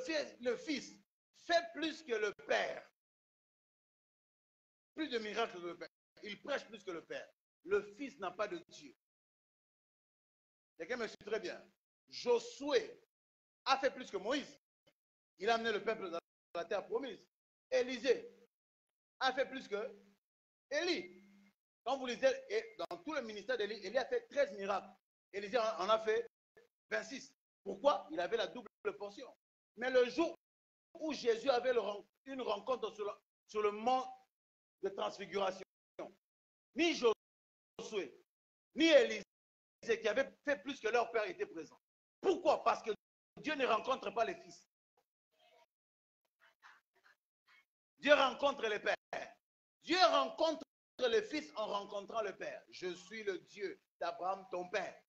Fils fait plus que le Père, plus de miracles que le Père, il prêche plus que le Père. Le Fils n'a pas de Dieu. Quelqu'un me suit très bien. Josué a fait plus que Moïse. Il a amené le peuple dans la terre promise. Élisée a fait plus que Élie. Quand vous lisez, dans tout le ministère d'Élie, Élie a fait 13 miracles. Élisée en a fait 26. Pourquoi? Il avait la double portion. Mais le jour où Jésus avait une rencontre sur le mont de transfiguration, ni Josué, ni Élisée, qui avaient fait plus que leur père, étaient présents. Pourquoi? Parce que Dieu ne rencontre pas les fils. Dieu rencontre les pères. Dieu rencontre le fils en rencontrant le père. Je suis le Dieu d'Abraham, ton père.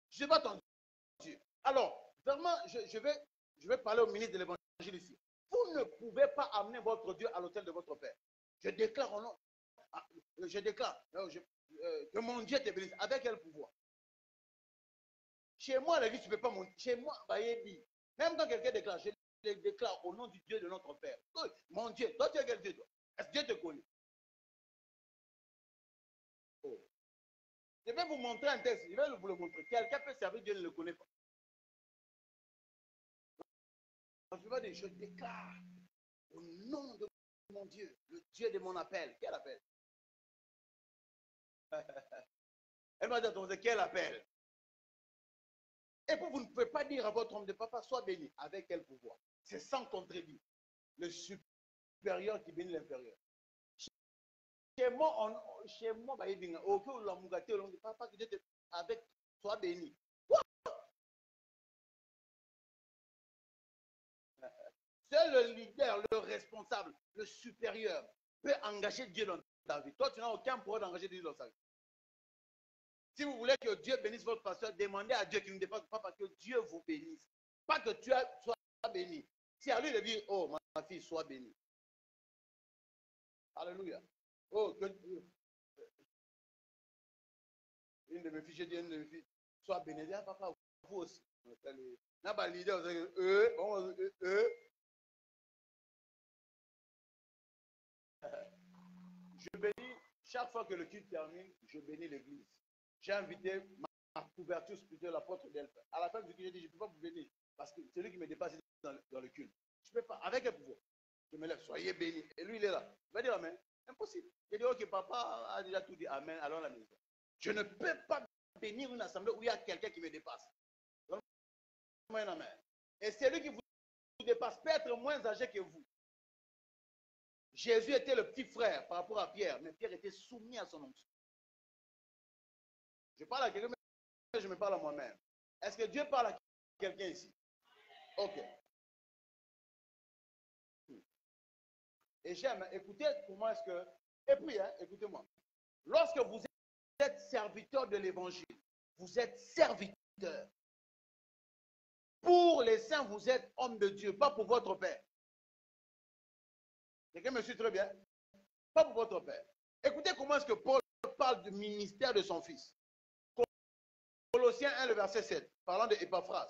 Je ne suis pas ton Dieu. Alors, vraiment, je vais parler au ministre de l'évangile ici. Vous ne pouvez pas amener votre Dieu à l'autel de votre père. Je déclare au nom. Je déclare que mon Dieu te bénisse. Avec quel pouvoir? Chez moi, la vie, tu ne peux pas monter. Chez moi, même quand quelqu'un déclare, je le déclare au nom du Dieu de notre Père. Mon Dieu, toi, tu es quel Dieu, toi? Est-ce que Dieu te connaît? Oh. Je vais vous montrer un texte. Je vais vous le montrer. Quelqu'un peut servir, Dieu ne le connaît pas. Je déclare au nom de mon Dieu, le Dieu de mon appel. Quel appel? Elle m'a dit, quel appel? Et puis vous ne pouvez pas dire à votre homme de papa, sois béni. Avec quel pouvoir? C'est sans contredit. Le supérieur qui bénit l'inférieur. Chez moi, papa, avec sois béni. Seul le leader, le responsable, le supérieur peut engager Dieu dans ta vie. Toi, tu n'as aucun pouvoir d'engager Dieu dans ta vie. Si vous voulez que Dieu bénisse votre pasteur, demandez à Dieu qu'il ne dépasse pas parce que Dieu vous bénisse. Pas que tu sois béni. Si à lui de dire, oh, ma fille, sois bénie. Alléluia. Oh, une de mes filles, j'ai dit une de mes filles, sois bénie. Papa, vous aussi. N'a pas leader, je bénis, chaque fois que le culte termine, je bénis l'église. J'ai invité ma couverture spirituelle, l'apôtre d'Elpha. À la fin du culte, j'ai dit, je ne peux pas vous bénir parce que c'est lui qui me dépasse dans le culte. Je ne peux pas, avec un pouvoir. Je me lève, soyez bénis. Et lui, il est là. Il va dire amen. Impossible. Il dit, ok, papa a déjà tout dit, amen, allons à la maison. Je ne peux pas bénir une assemblée où il y a quelqu'un qui me dépasse. Donne-moi un amen. Et celui qui vous dépasse peut être moins âgé que vous. Jésus était le petit frère par rapport à Pierre, mais Pierre était soumis à son onction. Je parle à quelqu'un, mais je me parle à moi-même. Est-ce que Dieu parle à quelqu'un ici? Ok. Et j'aime, écoutez comment est-ce que... Et puis, écoutez-moi. Lorsque vous êtes serviteur de l'évangile, vous êtes serviteur. Pour les saints, vous êtes homme de Dieu, pas pour votre père. Quelqu'un me suit très bien? Pas pour votre père. Écoutez comment est-ce que Paul parle du ministère de son fils. Colossiens 1, le verset 7, parlant d'Épaphras.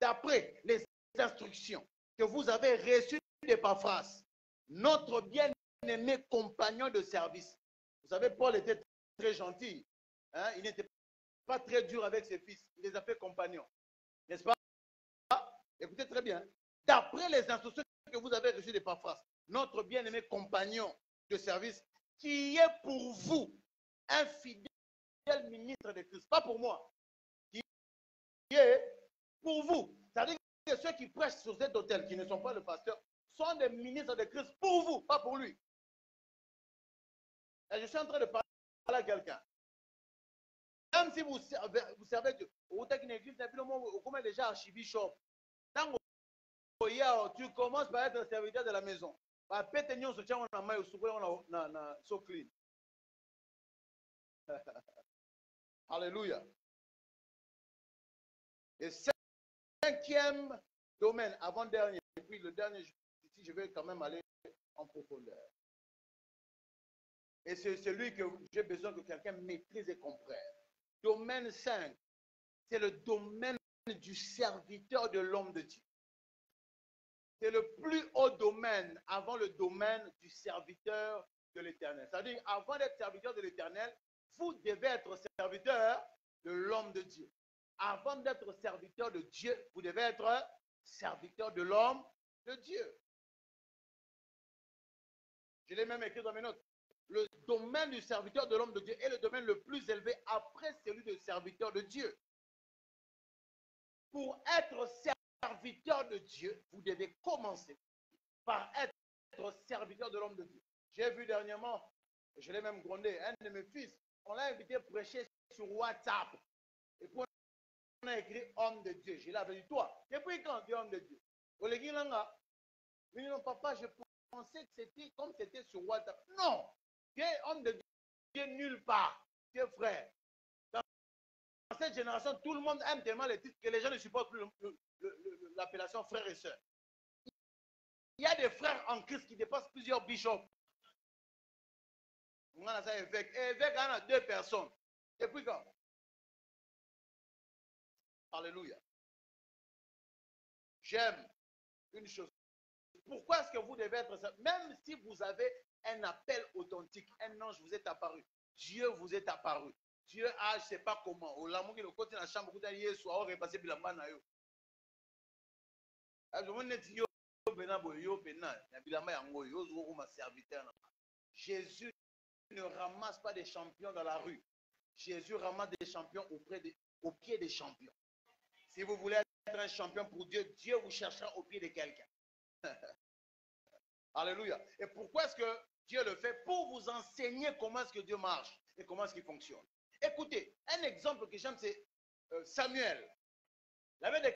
D'après les instructions que vous avez reçues d'Épaphras, notre bien-aimé compagnon de service. Vous savez, Paul était très gentil. Hein? Il n'était pas très dur avec ses fils. Il les a fait compagnons. N'est-ce pas? Écoutez très bien. D'après les instructions que vous avez reçues d'Épaphras, notre bien-aimé compagnon de service, qui est pour vous un fidèle ministre de Christ, pas pour moi, qui est pour vous. C'est-à-dire que ceux qui prêchent sur cet hôtel, qui ne sont pas le pasteur, sont des ministres de Christ pour vous, pas pour lui. Et je suis en train de parler à quelqu'un. Même si vous servez Dieu, comment déjà archibishop, tant tu commences par être serviteur de la maison. Alléluia. Et cinquième domaine, avant-dernier, et puis le dernier, ici je vais quand même aller en profondeur. Et c'est celui que j'ai besoin que quelqu'un maîtrise et comprenne. Domaine 5, c'est le domaine du serviteur de l'homme de Dieu. C'est le plus haut domaine avant le domaine du serviteur de l'Éternel. C'est-à-dire, avant d'être serviteur de l'Éternel, vous devez être serviteur de l'homme de Dieu. Avant d'être serviteur de Dieu, vous devez être serviteur de l'homme de Dieu. Je l'ai même écrit dans mes notes. Le domaine du serviteur de l'homme de Dieu est le domaine le plus élevé après celui de serviteur de Dieu. Pour être serviteur de Dieu, vous devez commencer par être serviteur de l'homme de Dieu. J'ai vu dernièrement, je l'ai même grondé, un de mes fils, on l'a invité à prêcher sur WhatsApp. Et puis on a écrit homme de Dieu. Je l'ai appelé, toi, depuis quand tu es homme de Dieu? Olegi Langa, mais non, papa, je pensais que c'était comme c'était sur WhatsApp. Non, tu es homme de Dieu nulle part. Tu es frère. Dans cette génération, tout le monde aime tellement les titres que les gens ne supportent plus l'appellation frère et sœur. Il y a des frères en Christ qui dépassent plusieurs bishops. On a ça évêque. Évêque, on a 2 personnes. Depuis quand? Alléluia. J'aime une chose. Pourquoi est-ce que vous devez être ça? Même si vous avez un appel authentique, un ange vous est apparu, Dieu vous est apparu. Dieu, je ne sais pas comment. Au l'amour qui est côté de la chambre, vous allez soir, repasser bilamba na yo. Jésus ne ramasse pas des champions dans la rue. Jésus ramasse des champions au pied des champions. Si vous voulez être un champion pour Dieu, Dieu vous cherchera au pied de quelqu'un. Alléluia. Et pourquoi est-ce que Dieu le fait? Pour vous enseigner comment est-ce que Dieu marche et comment est-ce qu'il fonctionne. Écoutez, un exemple que j'aime, c'est Samuel. La Bible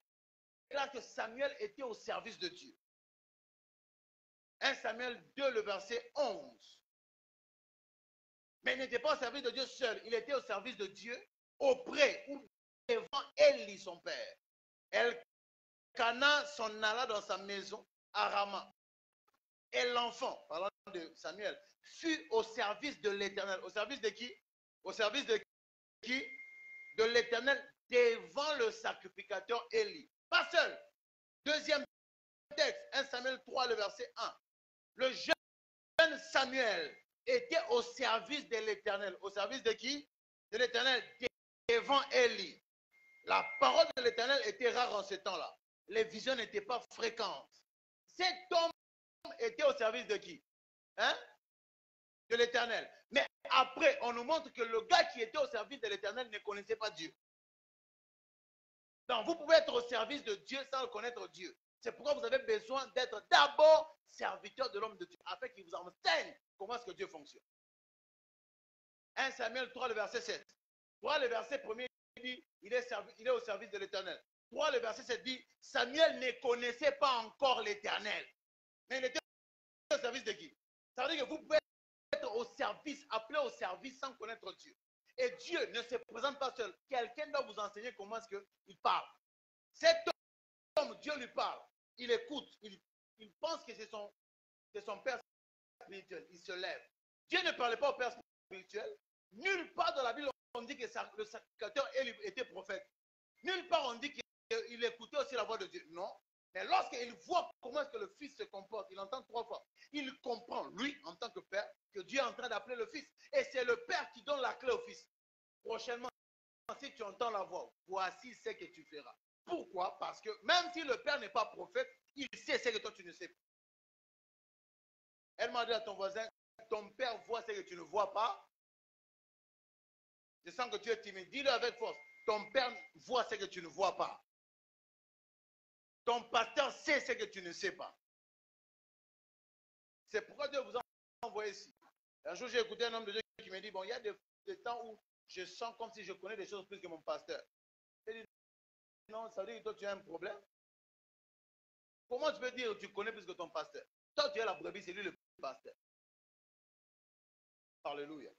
déclare que Samuel était au service de Dieu. 1 Samuel 2, le verset 11. Mais il n'était pas au service de Dieu seul. Il était au service de Dieu auprès ou devant Élie, son père. Elkana s'en alla dans sa maison à Rama. Et l'enfant, parlant de Samuel, fut au service de l'Éternel. Au service de qui? Au service de qui? De l'Éternel devant le sacrificateur Élie. Pas seul. Deuxième texte, 1 Samuel 3, le verset 1. Le jeune Samuel était au service de l'Éternel. Au service de qui? De l'Éternel devant Élie. La parole de l'Éternel était rare en ce temps-là. Les visions n'étaient pas fréquentes. Cet homme était au service de qui? Hein? De l'Éternel. Mais après, on nous montre que le gars qui était au service de l'Éternel ne connaissait pas Dieu. Donc, vous pouvez être au service de Dieu sans connaître Dieu. C'est pourquoi vous avez besoin d'être d'abord serviteur de l'homme de Dieu, afin qu'il vous enseigne comment est-ce que Dieu fonctionne. 1 Samuel 3, le verset 7. 3, le verset 1er dit, il est au service de l'Éternel. 3, le verset 7 dit, Samuel ne connaissait pas encore l'Éternel. Mais il était au service de qui? Ça veut dire que vous pouvez être au service, appelé au service sans connaître Dieu. Et Dieu ne se présente pas seul. Quelqu'un doit vous enseigner comment est-ce qu'il parle. Cet homme, Dieu lui parle. Il écoute. Il pense que c'est son père spirituel. Il se lève. Dieu ne parlait pas au père spirituel. Nulle part dans la Bible, on dit que le sacrificateur était prophète. Nulle part, on dit qu'il écoutait aussi la voix de Dieu. Non. Mais lorsqu'il voit comment est-ce que le fils se comporte, il entend 3 fois. Il comprend, lui, en tant que père, que Dieu est en train d'appeler le fils. Et c'est le père qui donne la clé au fils. Prochainement, si tu entends la voix, voici ce que tu feras. Pourquoi? Parce que même si le père n'est pas prophète, il sait ce que toi tu ne sais pas. Elle m'a dit à ton voisin, ton père voit ce que tu ne vois pas. Je sens que tu es timide. Dis-le avec force. Ton père voit ce que tu ne vois pas. Ton pasteur sait ce que tu ne sais pas. C'est pourquoi Dieu vous a envoyé ici. Un jour, j'ai écouté un homme de Dieu qui me dit, bon, il y a des temps où je sens comme si je connais des choses plus que mon pasteur. Il dit, non, ça veut dire que toi, tu as un problème. Comment tu peux dire que tu connais plus que ton pasteur? Toi, tu es la brebis, c'est lui le pasteur. Alléluia.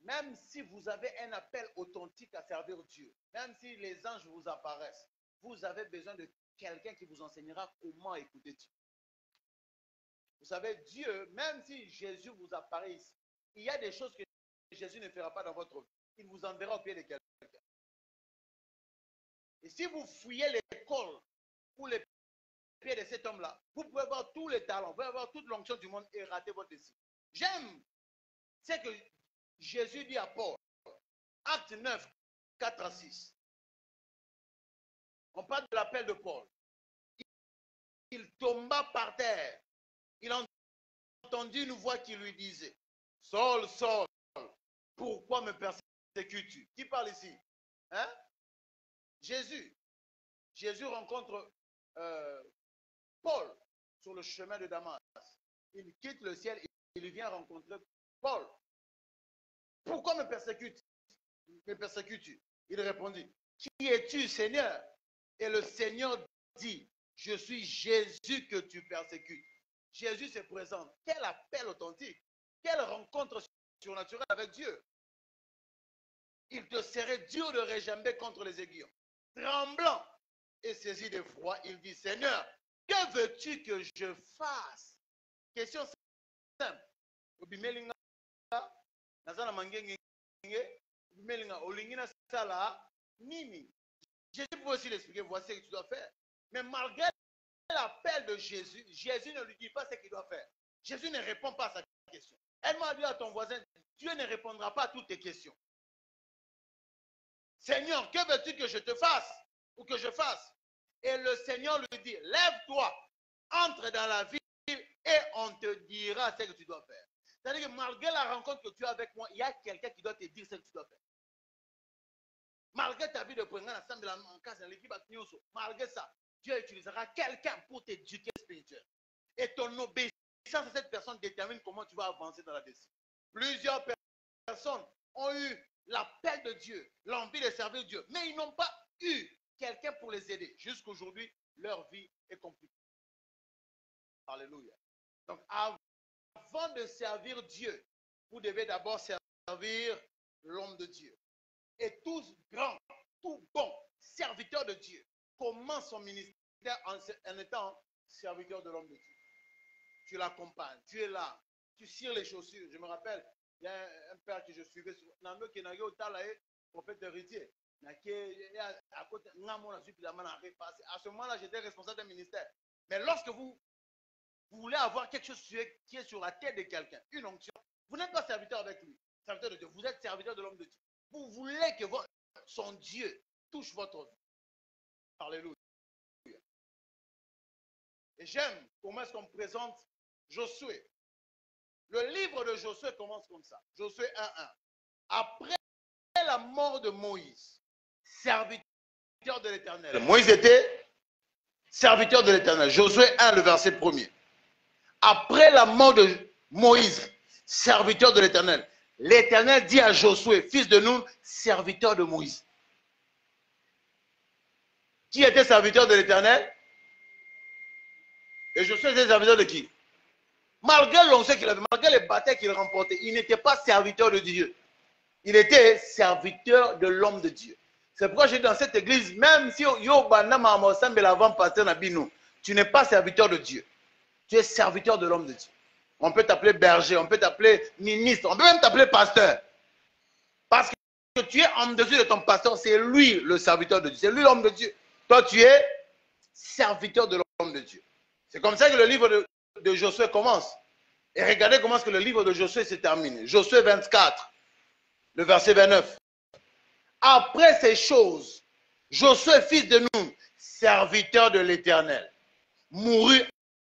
Même si vous avez un appel authentique à servir Dieu, même si les anges vous apparaissent, vous avez besoin de quelqu'un qui vous enseignera comment écouter Dieu. Vous savez, Dieu, même si Jésus vous apparaît ici, il y a des choses que Jésus ne fera pas dans votre vie. Il vous enverra au pied de quelqu'un. Et si vous fouillez l'école ou les pieds de cet homme-là, vous pouvez avoir tous les talents, vous pouvez avoir toute l'onction du monde et rater votre destin. J'aime ce que Jésus dit à Paul. Acte 9, 4 à 6. On parle de l'appel de Paul. Il tomba par terre. Il entendit une voix qui lui disait, Saul, Saul, pourquoi me persécutes-tu? Qui parle ici? Hein? Jésus. Jésus rencontre Paul sur le chemin de Damas. Il quitte le ciel et il vient rencontrer Paul. Pourquoi me persécutes-tu? Il répondit, qui es-tu, Seigneur? Et le Seigneur dit, je suis Jésus que tu persécutes. Jésus se présente. Quel appel authentique. Quelle rencontre surnaturelle avec Dieu. Il te serait dur de réjamber contre les aiguillons. Tremblant et saisi d'effroi, il dit, Seigneur, que veux-tu que je fasse? Question simple. Jésus peut aussi l'expliquer, voici ce que tu dois faire. Mais malgré l'appel de Jésus, Jésus ne lui dit pas ce qu'il doit faire. Jésus ne répond pas à sa question. Elle m'a dit à ton voisin, Dieu ne répondra pas à toutes tes questions. Seigneur, que veux-tu que je te fasse ou que je fasse? Et le Seigneur lui dit, lève-toi, entre dans la ville et on te dira ce que tu dois faire. C'est-à-dire que malgré la rencontre que tu as avec moi, il y a quelqu'un qui doit te dire ce que tu dois faire. Malgré ta vie de prendre ensemble en cas de l'équipe, malgré ça, Dieu utilisera quelqu'un pour t'éduquer spirituellement. Et ton obéissance à cette personne détermine comment tu vas avancer dans la destinée. Plusieurs personnes ont eu l'appel de Dieu, l'envie de servir Dieu, mais ils n'ont pas eu quelqu'un pour les aider. Jusqu'aujourd'hui, leur vie est compliquée. Alléluia. Donc, avant de servir Dieu, vous devez d'abord servir l'homme de Dieu. Et tout grand, tout bon serviteur de Dieu commence son ministère en étant serviteur de l'homme de Dieu. Tu l'accompagnes, tu es là, tu cires les chaussures. Je me rappelle, il y a un père que je suivais sur Nando qui n'a pas prophète héritier. À ce moment-là, j'étais responsable d'un ministère. Mais lorsque vous voulez avoir quelque chose qui est sur la tête de quelqu'un, une onction, vous n'êtes pas serviteur avec lui, serviteur de Dieu, vous êtes serviteur de l'homme de Dieu. Vous voulez que son Dieu touche votre vie. Alléluia. Et j'aime comment est-ce qu'on présente Josué. Le livre de Josué commence comme ça. Josué 1:1. Après la mort de Moïse, serviteur de l'Éternel. Moïse était serviteur de l'Éternel. Josué 1, le verset 1er. Après la mort de Moïse, serviteur de l'Éternel, l'Éternel dit à Josué, fils de Nun, serviteur de Moïse. Qui était serviteur de l'Éternel? Et Josué était serviteur de qui? Malgré l'onction qu'il avait, malgré les batailles qu'il remportait, il n'était pas serviteur de Dieu. Il était serviteur de l'homme de Dieu. C'est pourquoi j'ai dit dans cette église, même si tu n'es pas serviteur de Dieu. Tu es serviteur de l'homme de Dieu. On peut t'appeler berger, on peut t'appeler ministre, on peut même t'appeler pasteur. Parce que tu es en dessus de ton pasteur, c'est lui le serviteur de Dieu. C'est lui l'homme de Dieu. Toi, tu es serviteur de l'homme de Dieu. C'est comme ça que le livre de Josué commence. Et regardez comment est-ce que le livre de Josué se termine. Josué 24, le verset 29. Après ces choses, Josué, fils de Nun, serviteur de l'Éternel, mourut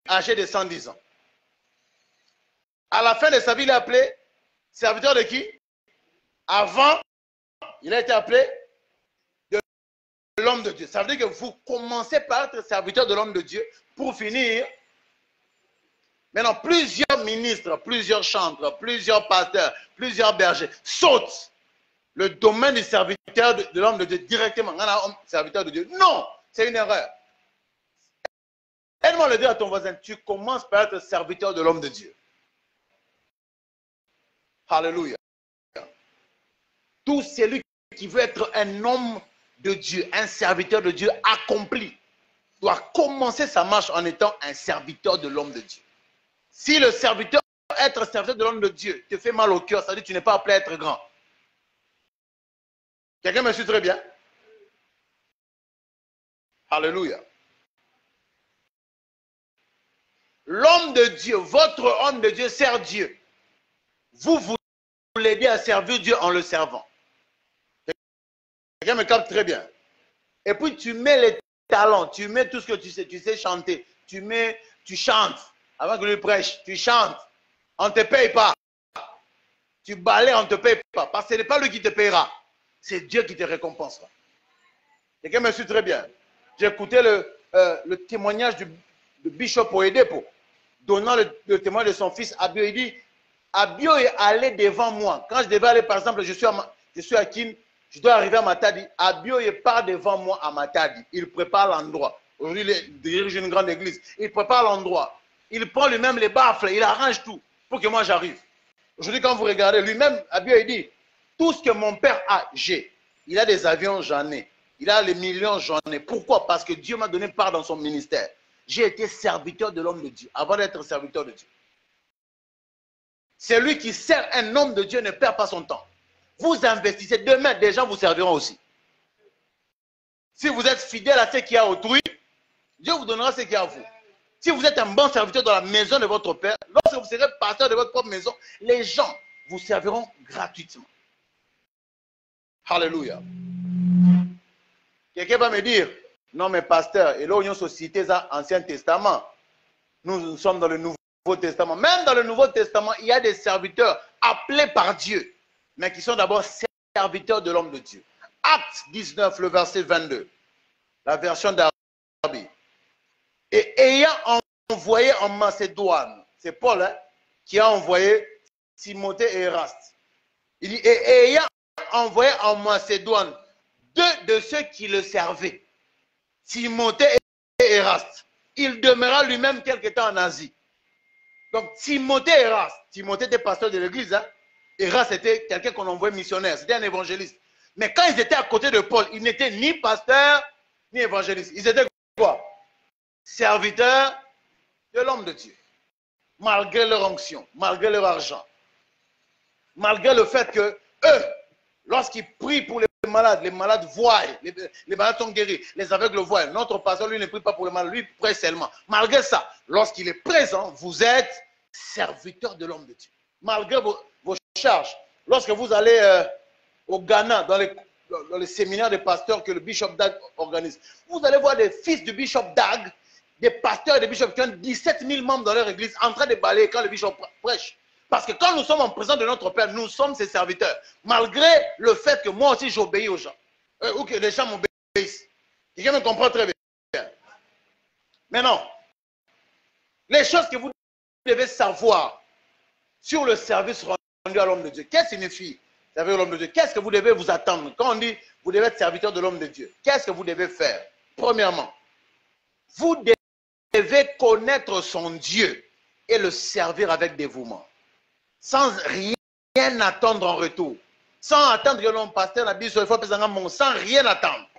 âgé de 110 ans. À la fin de sa vie, il est appelé serviteur de qui? Avant, il a été appelé de l'homme de Dieu. Ça veut dire que vous commencez par être serviteur de l'homme de Dieu pour finir. Maintenant, plusieurs ministres, plusieurs chantres, plusieurs pasteurs, plusieurs bergers sautent le domaine du serviteur de l'homme de Dieu directement. Serviteur de Dieu. Non, c'est une erreur. Aide-moi le dire à ton voisin, tu commences par être serviteur de l'homme de Dieu. Alléluia. Tout celui qui veut être un homme de Dieu, un serviteur de Dieu accompli, doit commencer sa marche en étant un serviteur de l'homme de Dieu. Si le serviteur, être serviteur de l'homme de Dieu, te fait mal au cœur, ça veut dire que tu n'es pas appelé à être grand. Quelqu'un me suit très bien? Alléluia. L'homme de Dieu, votre homme de Dieu sert Dieu. Vous l'aidez à servir Dieu en le servant. Quelqu'un me capte très bien. Et puis tu mets les talents, tu mets tout ce que tu sais chanter, tu chantes. Avant que lui prêche, tu chantes. On ne te paye pas. Tu balais, on ne te paye pas. Parce que ce n'est pas lui qui te payera. C'est Dieu qui te récompensera. Quelqu'un me suit très bien. J'ai écouté le témoignage de Bishop Oyedepo, donnant le témoignage de son fils Abio. Il dit, Abio est allé devant moi. Quand je devais aller, par exemple, je suis à Kin, je dois arriver à Matadi. Abio est part devant moi à Matadi. Il prépare l'endroit. Aujourd'hui, il dirige une grande église. Il prépare l'endroit. Il prend lui-même les baffles, il arrange tout pour que moi j'arrive. Aujourd'hui, quand vous regardez, lui-même, Abio, il dit, tout ce que mon père a, j'ai. Il a des avions, j'en ai. Il a les millions, j'en ai. Pourquoi? Parce que Dieu m'a donné part dans son ministère. J'ai été serviteur de l'homme de Dieu avant d'être serviteur de Dieu. C'est lui qui sert un homme de Dieu ne perd pas son temps. Vous investissez, demain, des gens vous serviront aussi. Si vous êtes fidèle à ce qu'il y a autrui, Dieu vous donnera ce qu'il y a à vous. Si vous êtes un bon serviteur dans la maison de votre père, lorsque vous serez pasteur de votre propre maison, les gens vous serviront gratuitement. Alléluia. Quelqu'un va me dire, non mais pasteur, et là on société ça, Ancien Testament. Nous sommes dans le Nouveau Testament. Même dans le Nouveau Testament, il y a des serviteurs appelés par Dieu, mais qui sont d'abord serviteurs de l'homme de Dieu. Acte 19, le verset 22. La version d'Arabie. Et ayant envoyé en Macédoine, c'est Paul qui a envoyé Timothée et Eraste. Il dit, et ayant envoyé en Macédoine deux de ceux qui le servaient, Timothée et Eraste. Il demeura lui-même quelque temps en Asie. Donc Timothée et Eraste, Timothée était pasteur de l'église, Eraste était quelqu'un qu'on envoyait missionnaire, c'était un évangéliste. Mais quand ils étaient à côté de Paul, ils n'étaient ni pasteurs, ni évangélistes. Ils étaient quoi? Serviteurs de l'homme de Dieu. Malgré leur onction, malgré leur argent. Malgré le fait que eux, lorsqu'ils prient pour les malades voient, les malades sont guéris, les aveugles voient. Notre pasteur, lui, ne prie pas pour les malades, lui, prie seulement. Malgré ça, lorsqu'il est présent, vous êtes serviteur de l'homme de Dieu. Malgré vos charges, lorsque vous allez au Ghana, dans les séminaires des pasteurs que le Bishop Dag organise, vous allez voir des fils du Bishop Dag, des pasteurs et des bishops qui ont 17 000 membres dans leur église en train de balayer quand le bishop prêche. Parce que quand nous sommes en présence de notre Père, nous sommes ses serviteurs. Malgré le fait que moi aussi j'obéis aux gens. Ou que les gens m'obéissent. Quelqu'un me comprend très bien. Maintenant, les choses que vous devez savoir sur le service rendu à l'homme de Dieu. Qu'est-ce que signifie servir l'homme de Dieu? Qu'est-ce que vous devez vous attendre? Quand on dit vous devez être serviteur de l'homme de Dieu, qu'est-ce que vous devez faire? Premièrement, vous devez connaître son Dieu et le servir avec dévouement. Sans rien attendre en retour. Sans attendre que l'homme pasteur la Bible, sans rien attendre.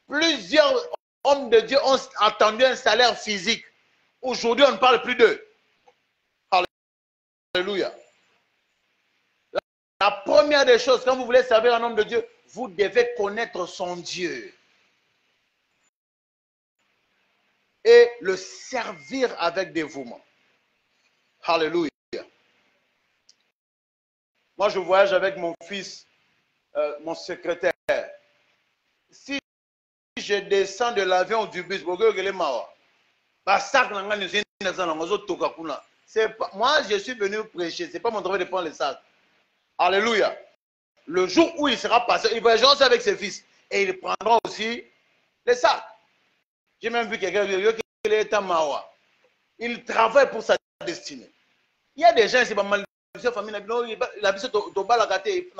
Plusieurs hommes de Dieu ont attendu un salaire physique. Aujourd'hui, on ne parle plus d'eux. Alléluia. La première des choses, quand vous voulez servir un homme de Dieu, vous devez connaître son Dieu. Et le servir avec dévouement. Alléluia. Moi, je voyage avec mon fils, mon secrétaire. Si je descends de l'avion ou du bus, moi, je suis venu prêcher. Ce n'est pas mon travail de prendre les sacs. Alléluia. Le jour où il sera passé, il voyagera aussi avec ses fils. Et il prendra aussi les sacs. J'ai même vu quelqu'un qui est à Mawa. Il travaille pour sa destinée. Il y a des gens, c'est pas mal. La famille, la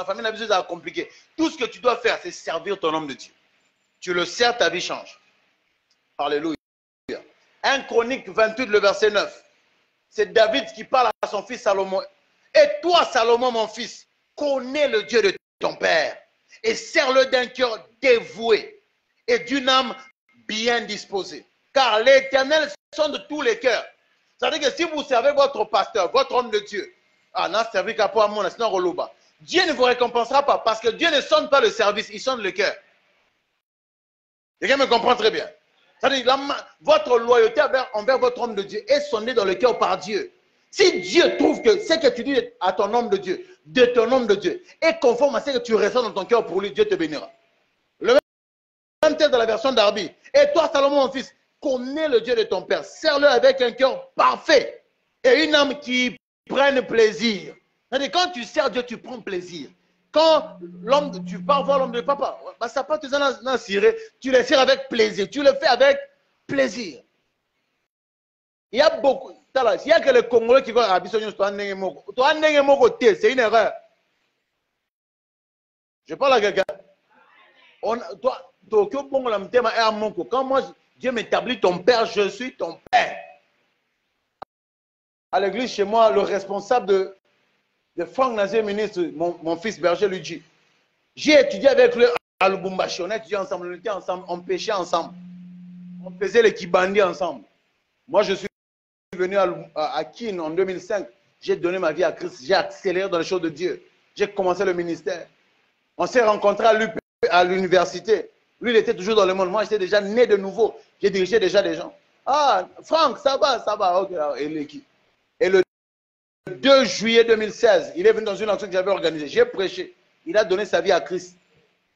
famille est compliquée. Tout ce que tu dois faire, c'est servir ton homme de Dieu. Tu le sers, ta vie change. Alléluia. 1 Chronique 28, le verset 9. C'est David qui parle à son fils Salomon. Et toi, Salomon, mon fils, connais le Dieu de ton père et sers-le d'un cœur dévoué et d'une âme bien disposée. Car l'Éternel sonde tous les cœurs. C'est-à-dire que si vous servez votre pasteur, votre homme de Dieu, Dieu ne vous récompensera pas parce que Dieu ne sonde pas le service, il sonde le cœur. Quelqu'un me comprend très bien. C'est-à-dire, votre loyauté envers votre homme de Dieu est sondée dans le cœur par Dieu. Si Dieu trouve que ce que tu dis à ton homme de Dieu, de ton homme de Dieu, est conforme à ce que tu ressens dans ton cœur pour lui, Dieu te bénira. Le même texte dans la version d'Arbi. Et toi, Salomon, mon fils, connais le Dieu de ton père. Sers-le avec un cœur parfait et une âme qui prenne plaisir. C'est-à-dire, quand tu sers Dieu, tu prends plaisir. Quand tu pars voir l'homme de papa, bah, ça peut te cirer, tu le sers avec plaisir. Tu le fais avec plaisir. Il y a beaucoup. Il y a que les Congolais qui vont à Abisson, c'est une erreur. Je parle à quelqu'un. Quand moi, Dieu m'établit ton père, je suis ton père. À l'église, chez moi, le responsable de Franck Nazé, ministre, mon fils berger, lui dit, j'ai étudié avec lui à Lubumbashi, on a étudié ensemble, on était ensemble, on pêchait ensemble, on faisait les kibandi ensemble. Moi, je suis venu à Kin en 2005, j'ai donné ma vie à Christ, j'ai accéléré dans les choses de Dieu, j'ai commencé le ministère. On s'est rencontrés à l'université. Lui, il était toujours dans le monde. Moi, j'étais déjà né de nouveau. J'ai dirigé déjà des gens. Ah, Franck, ça va. Ok. Et le 2 juillet 2016, il est venu dans une action que j'avais organisée. J'ai prêché. Il a donné sa vie à Christ.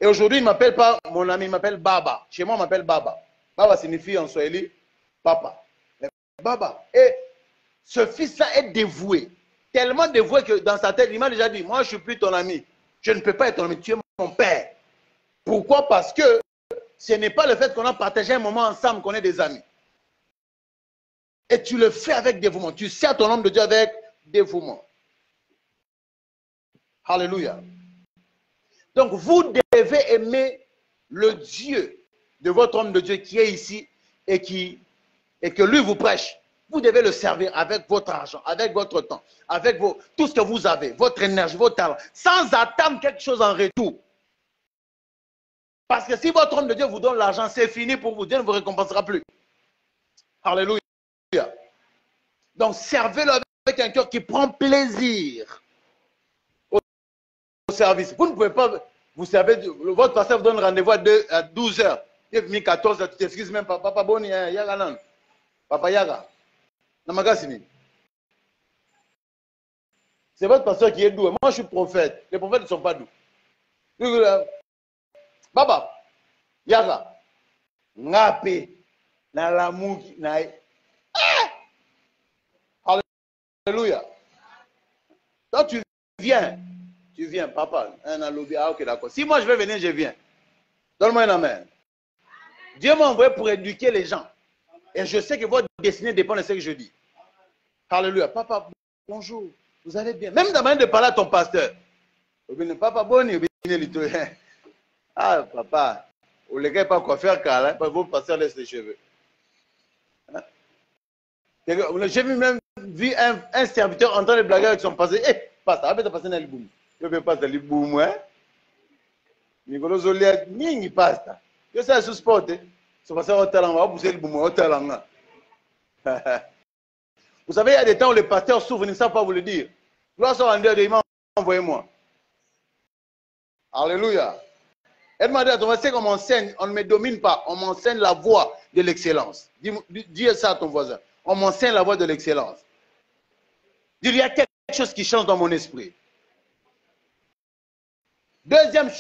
Et aujourd'hui, il ne m'appelle pas mon ami, il m'appelle Baba. Chez moi, on m'appelle Baba. Baba signifie en swahili papa. Mais Baba. Et ce fils-là est dévoué. Tellement dévoué que dans sa tête, il m'a déjà dit, moi, je ne suis plus ton ami. Je ne peux pas être ton ami. Tu es mon père. Pourquoi? Parce que ce n'est pas le fait qu'on a partagé un moment ensemble qu'on est des amis. Et tu le fais avec dévouement. Tu sers ton homme de Dieu avec dévouement. Alléluia. Donc, vous devez aimer le Dieu de votre homme de Dieu qui est ici et que lui vous prêche. Vous devez le servir avec votre argent, avec votre temps, avec tout ce que vous avez, votre énergie, votre talent, sans attendre quelque chose en retour. Parce que si votre homme de Dieu vous donne l'argent, c'est fini pour vous. Dieu ne vous récompensera plus. Alléluia. Donc, servez-le avec un cœur qui prend plaisir au service. Vous ne pouvez pas, vous savez, votre pasteur vous donne rendez-vous à 12 h. Il est 14 h, tu t'excuses même pas. Papa Boni, Yaga nan. Papa Yaga. Namagasini. C'est votre pasteur qui est doux. Moi, je suis prophète. Les prophètes ne sont pas doux. Baba, Yaga, Ngape, Nalamuki, Nae. Alléluia. Donc tu viens, papa. Ah, ok, d'accord. Si moi je vais venir, je viens. Donne-moi un amen. Dieu m'a envoyé pour éduquer les gens. Et je sais que votre destinée dépend de ce que je dis. Alléluia. Papa, bonjour. Vous allez bien. Même dans la manière de parler à ton pasteur. Papa, bon, ah, papa, vous ne pas quoi faire car hein, votre pasteur laisse les cheveux. Hein? J'ai même vu un serviteur en train de blaguer avec son pasteur. Eh, pasteur, arrête de passer dans le boum. Je ne veux pas dans le boum, hein. Nicolas Zolia, ni pasteur. Je sais ce sport, hein. Ce pasteur au talent, on va pousser le boum, au talent. Vous savez, il y a des temps où les pasteurs s'ouvrent, ils ne savent pas vous le dire. Gloire soit rendue à Dieu, envoyez-moi. Alléluia. Elle m'a dit, c'est qu'on m'enseigne, on ne me domine pas, on m'enseigne la voie de l'excellence. Dis ça à ton voisin. On m'enseigne la voie de l'excellence. Il y a quelque chose qui change dans mon esprit. Deuxième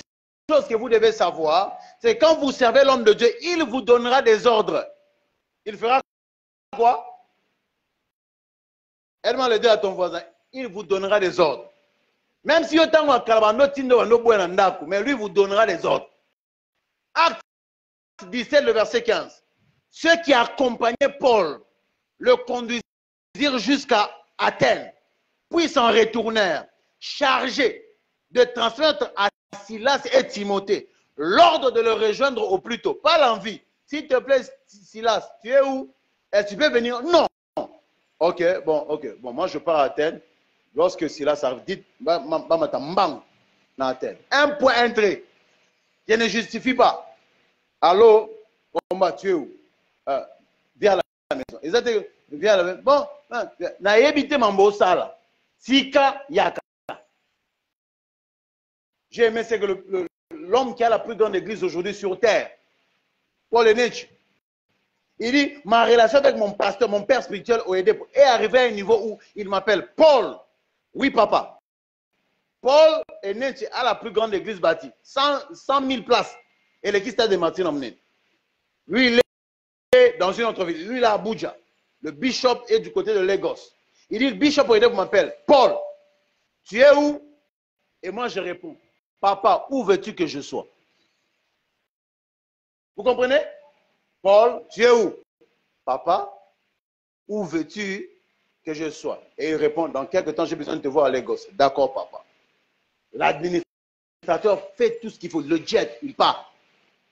chose que vous devez savoir, c'est quand vous servez l'homme de Dieu, il vous donnera des ordres. Il fera quoi? Elle m'a dit à ton voisin, il vous donnera des ordres. Même si autant mais lui vous donnera des ordres. Acte 17, le verset 15. Ceux qui accompagnaient Paul le conduisirent jusqu'à Athènes, puis s'en retournèrent, chargés de transmettre à Silas et Timothée l'ordre de le rejoindre au plus tôt. Pas l'envie. S'il te plaît, Silas, tu es où? Est-ce que tu peux venir? Non. Ok, bon, moi je pars à Athènes. Lorsque Silas arrive, dites, un point, un trait. Je ne justifie pas. Allô, combat, tu es où? Viens à la maison. Ils étaient, viens à la maison. Bon, na évité mambo sala. Sika yaka. J'ai aimé c'est que l'homme qui a la plus grande église aujourd'hui sur terre, Paul Nietzsche, Il dit, ma relation avec mon pasteur, mon père spirituel est arrivée à un niveau où il m'appelle Paul. Oui, papa. Paul est né à la plus grande église bâtie. 100 000 places. Et l'église de Martin emmené. Lui, il est dans une autre ville. Lui, il est à Abuja. Le bishop est du côté de Lagos. Il dit, le bishop m'appelle Paul. Tu es où? Et moi, je réponds, papa, où veux-tu que je sois? Vous comprenez? Paul, tu es où? Papa, où veux-tu que je sois? Et il répond, dans quelques temps, j'ai besoin de te voir à Lagos. D'accord, papa. L'administrateur fait tout ce qu'il faut. Le jet, il part.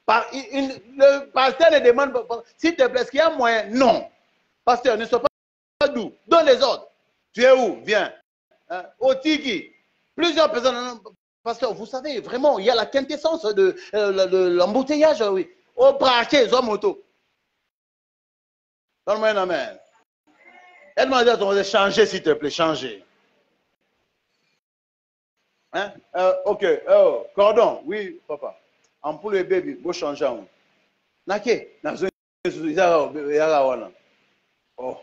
Le pasteur ne demande pas, s'il te plaît, est-ce qu'il y a moyen? Non. Pasteur, ne sois pas doux. Donne les ordres. Tu es où? Viens. Hein? Au Tiki. Plusieurs personnes. Pasteur, vous savez, vraiment, il y a la quintessence de l'embouteillage. Oui. Au braquet, aux motos. Donne-moi un amen. Elle m'a dit à ton frère, changer s'il te plaît, changer. Hein? Ok. Oh, cordon, oui, papa. Ampoule et baby, vous changez. Nake, oh.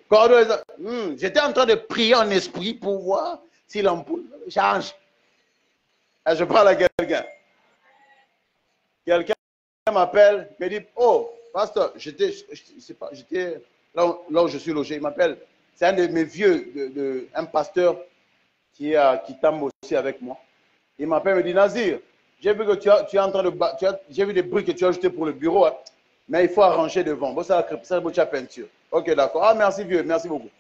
Cordon, j'étais en train de prier en esprit pour voir si l'ampoule change. Et je parle à quelqu'un. Quelqu'un m'appelle, me dit, oh, pasteur, j'étais là où je suis logé. Il m'appelle, c'est un de mes vieux, un pasteur qui tombe aussi avec moi. Il m'appelle, me dit, Nazir, j'ai vu que tu es en train de, j'ai vu des bruits que tu as ajoutés pour le bureau, hein, mais il faut arranger devant. Bon, ça la peinture. Ok, d'accord. Ah, merci vieux, merci beaucoup.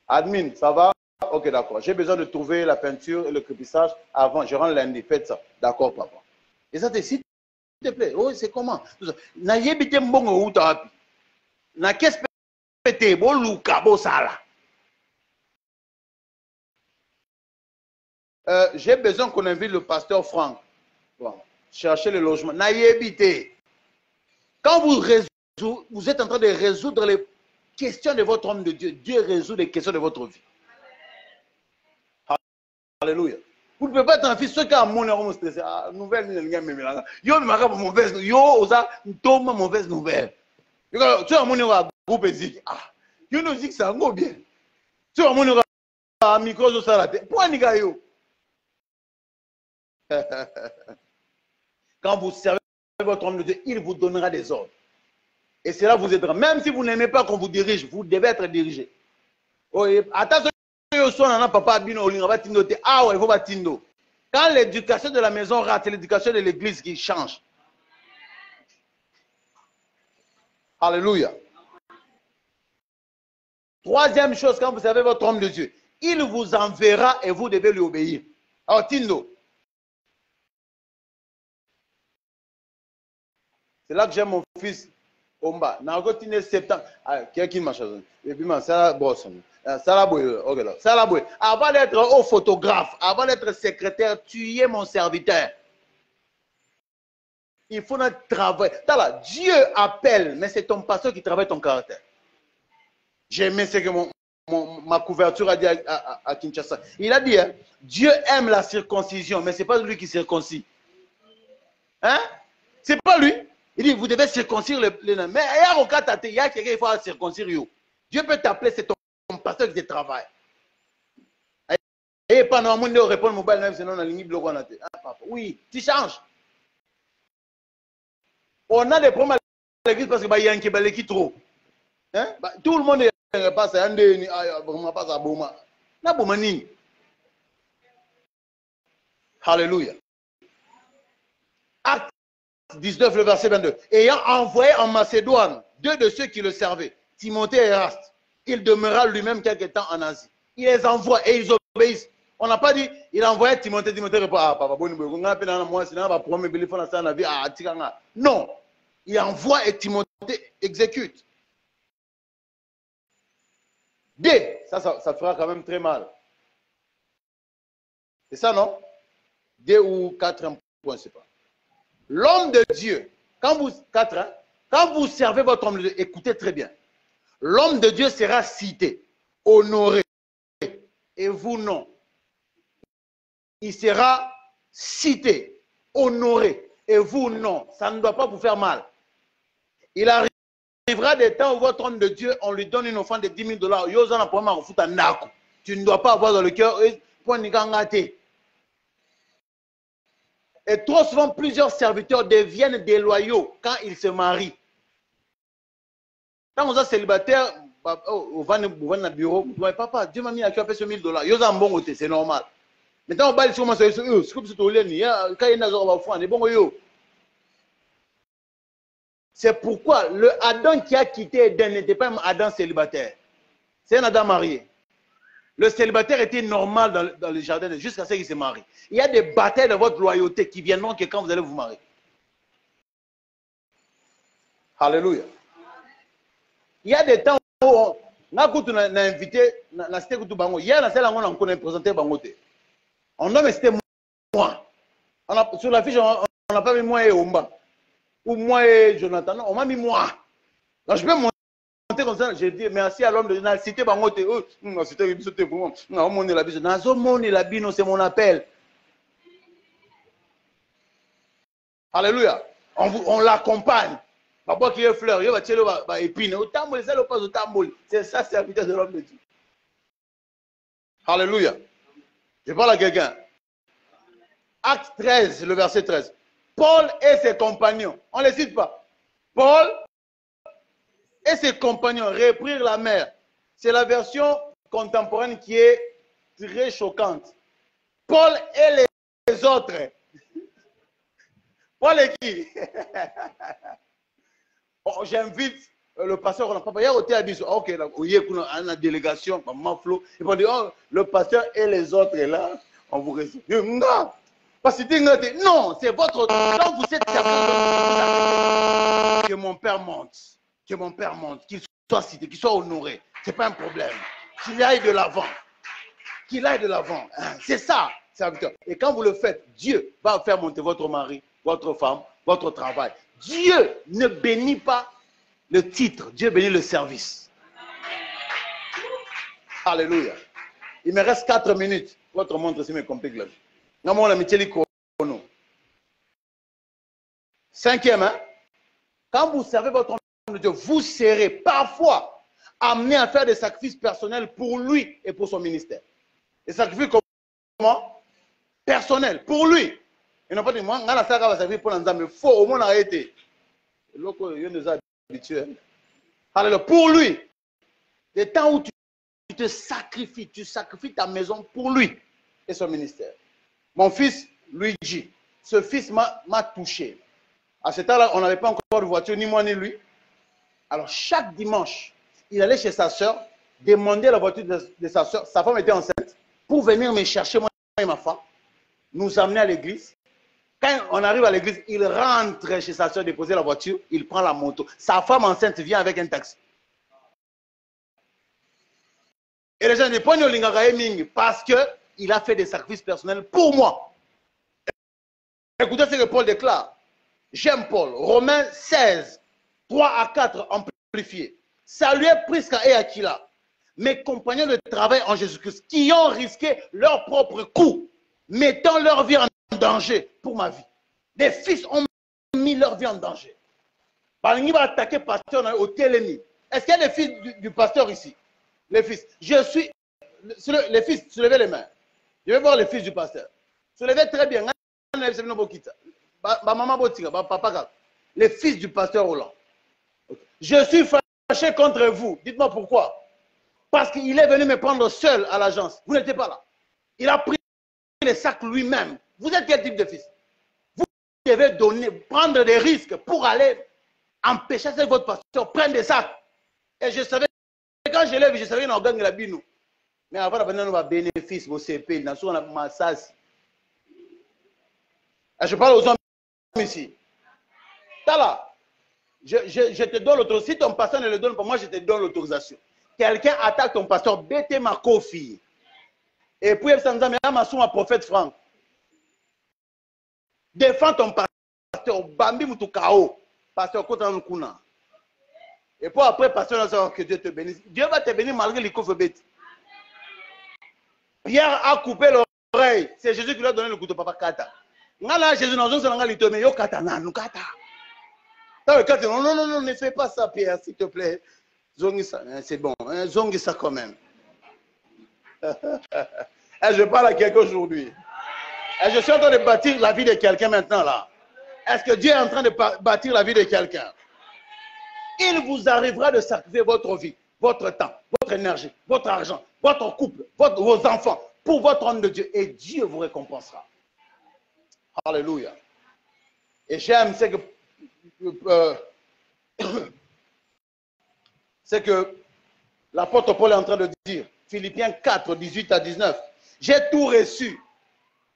Admin, ça va? Ok, d'accord. J'ai besoin de trouver la peinture et le crépissage avant. Je rentre lundi. Faites ça. D'accord, papa. Et ça, s'il te plaît. Oh, c'est comment? Na yebite mbongo utapi. Na qu'est-ce que bo luka bo sala. J'ai besoin qu'on invite le pasteur Franck. Bon, chercher le logement. Na yebite. Quand vous êtes en train de résoudre les questions de votre homme de Dieu, Dieu résout les questions de votre vie. Alléluia. Vous ne pouvez pas être un fils, ceux qui ont mon stressé. Nouvelle, yo, mauvaise nouvelle. Tu as mon groupe éthique. You know, c'est un gros bien. Tu as mon micro, je sais la tête. Pourquoi n'y a yo? Quand vous servez votre homme de Dieu, il vous donnera des ordres. Et cela vous aidera. Même si vous n'aimez pas qu'on vous dirige, vous devez être dirigé. Attention, quand l'éducation de la maison rate, c'est l'éducation de l'église qui change. Alléluia. Troisième chose, quand vous savez votre homme de Dieu, il vous enverra et vous devez lui obéir. Alors, Tindo. C'est là que j'ai mon fils Omba. Nagotine septembre. Quelqu'un m'a choisi. Et puis, ça bosse. Avant d'être au photographe, avant d'être secrétaire, tu es mon serviteur. Il faut notre travail. Dieu appelle, mais c'est ton pasteur qui travaille ton caractère. J'ai aimé ce que ma couverture a dit à Kinshasa. Il a dit, hein, Dieu aime la circoncision, mais ce n'est pas lui qui circoncis. Hein? Ce n'est pas lui. Il dit, vous devez circoncire les nains. Mais il y a quelqu'un qui faut circoncire. Dieu peut t'appeler, c'est ton pasteur qui te travaille. Et pendant un moment, répondre mobile, même sinon on a ligne bloquée. Oui, tu changes. On a des problèmes à l'église parce qu'il y a un qui trop. Hein? Tout le monde passe à un déni, passe à Bouma. Na Boumani. Alléluia. Acte 19, le verset 22. Ayant envoyé en Macédoine deux de ceux qui le servaient, Timothée et Eraste, il demeura lui-même quelque temps en Asie. Il les envoie et ils obéissent. On n'a pas dit, il a envoyé Timothée, Timothée répond, papa, non, il envoie et Timothée exécute. D, ça fera quand même très mal. C'est ça, non? D ou 4 points, c'est pas. L'homme de Dieu, quand vous servez votre homme de Dieu, écoutez très bien. L'homme de Dieu sera cité, honoré, et vous non. Il sera cité, honoré, et vous non. Ça ne doit pas vous faire mal. Il arrivera des temps où votre homme de Dieu, on lui donne une offrande de 10 000 $. Tu ne dois pas avoir dans le cœur. Et trop souvent, plusieurs serviteurs deviennent déloyaux quand ils se marient. Quand vous êtes célibataire, vous venez dans le bureau, vous dites, papa, Dieu m'a mis à cœur ce 1 000 $. C'est normal. Maintenant, on va dire, c'est comme si tu c'est pourquoi le Adam qui a quitté Éden n'était pas un Adam célibataire. C'est un Adam marié. Le célibataire était normal dans le jardin jusqu'à ce qu'il se marie. Il y a des batailles de votre loyauté qui viendront que quand vous allez vous marier. Alléluia. Il y a des temps où on a invité, hier, on a présenté Bangote. On a c'était moi. Sur la fiche, on n'a pas mis moi et Omba. Ou moi et Jonathan. Non, on m'a mis moi. Donc je peux monter comme ça. J'ai dit merci à l'homme de la cité Bangote. C'était pour moi. Non, mon la bise. Non, c'est mon appel. Alléluia. On l'accompagne. Papa qui est fleur, il va tirer les épines. C'est ça, c'est la vitesse de l'homme de Dieu. Alléluia. Je parle à quelqu'un. Acte 13, le verset 13. Paul et ses compagnons, on ne les cite pas. Paul et ses compagnons reprirent la mer. C'est la version contemporaine qui est très choquante. Paul et les autres. Paul et qui? J'invite le pasteur, on n'a pas parlé. Ok, il y a une délégation, il va dire, oh, le pasteur et les autres est là, on vous reçoit. Non, parce que non, c'est votre. Quand vous êtes que mon père monte, qu'il soit cité, qu'il soit honoré, c'est pas un problème. Qu'il aille de l'avant, c'est ça, serviteur. Et quand vous le faites, Dieu va faire monter votre mari, votre femme, votre travail. Dieu ne bénit pas le titre, Dieu bénit le service. Alléluia. Il me reste 4 minutes. Votre montre aussi me complique la vie. Cinquième, hein? Quand vous servez votre homme de Dieu, vous serez parfois amené à faire des sacrifices personnels pour lui et pour son ministère. Des sacrifices comment? Personnels, pour lui. Et non pas dit, moi, je vais servir pour l'ensemble, mais il faut au moins arrêter. Il nous a habitués. Alors, pour lui, les temps où tu te sacrifies, tu sacrifies ta maison pour lui et son ministère. Mon fils, Luigi, ce fils m'a touché. À ce temps-là, on n'avait pas encore de voiture, ni moi ni lui. Alors, chaque dimanche, il allait chez sa soeur, demander la voiture de sa soeur. Sa femme était enceinte, pour venir me chercher, moi et ma femme, nous amener à l'église. Quand on arrive à l'église, il rentre chez sa soeur déposer la voiture, il prend la moto. Sa femme enceinte vient avec un taxi. Et les gens disent, parce qu'il a fait des sacrifices personnels pour moi. Écoutez ce que Paul déclare. J'aime Paul. Romains 16, 3 à 4 amplifié. Saluez Prisca et Aquila, mes compagnons de travail en Jésus-Christ, qui ont risqué leur propre coup, mettant leur vie en danger pour ma vie. Des fils ont mis leur vie en danger. Balingi va attaquer pasteur au Télémi. Est-ce qu'il y a des fils du pasteur ici? Les fils. Je suis. Les fils, soulevez les mains. Je vais voir les fils du pasteur. Soulevez très bien. Les fils du pasteur Roland. Je suis fâché contre vous. Dites-moi pourquoi. Parce qu'il est venu me prendre seul à l'agence. Vous n'étiez pas là. Il a pris les sacs lui-même. Vous êtes quel type de fils? Vous devez prendre des risques pour aller empêcher que votre pasteur prenne des sacs. Et je savais, quand je l'ai vu, je savais qu'il y a un gang la binou. Mais avant de venir, on va bénéfice, vos CP, on a massage. Je parle aux hommes ici. Tala, je te donne l'autorisation. Si ton pasteur ne le donne pas, moi je te donne l'autorisation. Quelqu'un attaque ton pasteur, bête ma co-fille. Et puis, ma prophète Franck. Défends ton pasteur, Bambi Moutoukao, pasteur Kotan Kuna. Et puis après, pasteur, que Dieu te bénisse. Dieu va te bénir malgré les coffres bêtes. Pierre a coupé l'oreille. C'est Jésus qui lui a donné le couteau, papa Kata. Ngala Jésus n'a pas dit mais yo Kata na nous Kata. Non, non, non, non, ne fais pas ça, Pierre, s'il te plaît. C'est bon, zongi ça quand même. Je parle à quelqu'un aujourd'hui. Je suis en train de bâtir la vie de quelqu'un maintenant là. Est-ce que Dieu est en train de bâtir la vie de quelqu'un? Il vous arrivera de sacrifier votre vie, votre temps, votre énergie, votre argent, votre couple, vos enfants pour votre homme de Dieu. Et Dieu vous récompensera. Alléluia. Et j'aime, c'est que l'apôtre Paul est en train de dire, Philippiens 4, 18 à 19, j'ai tout reçu.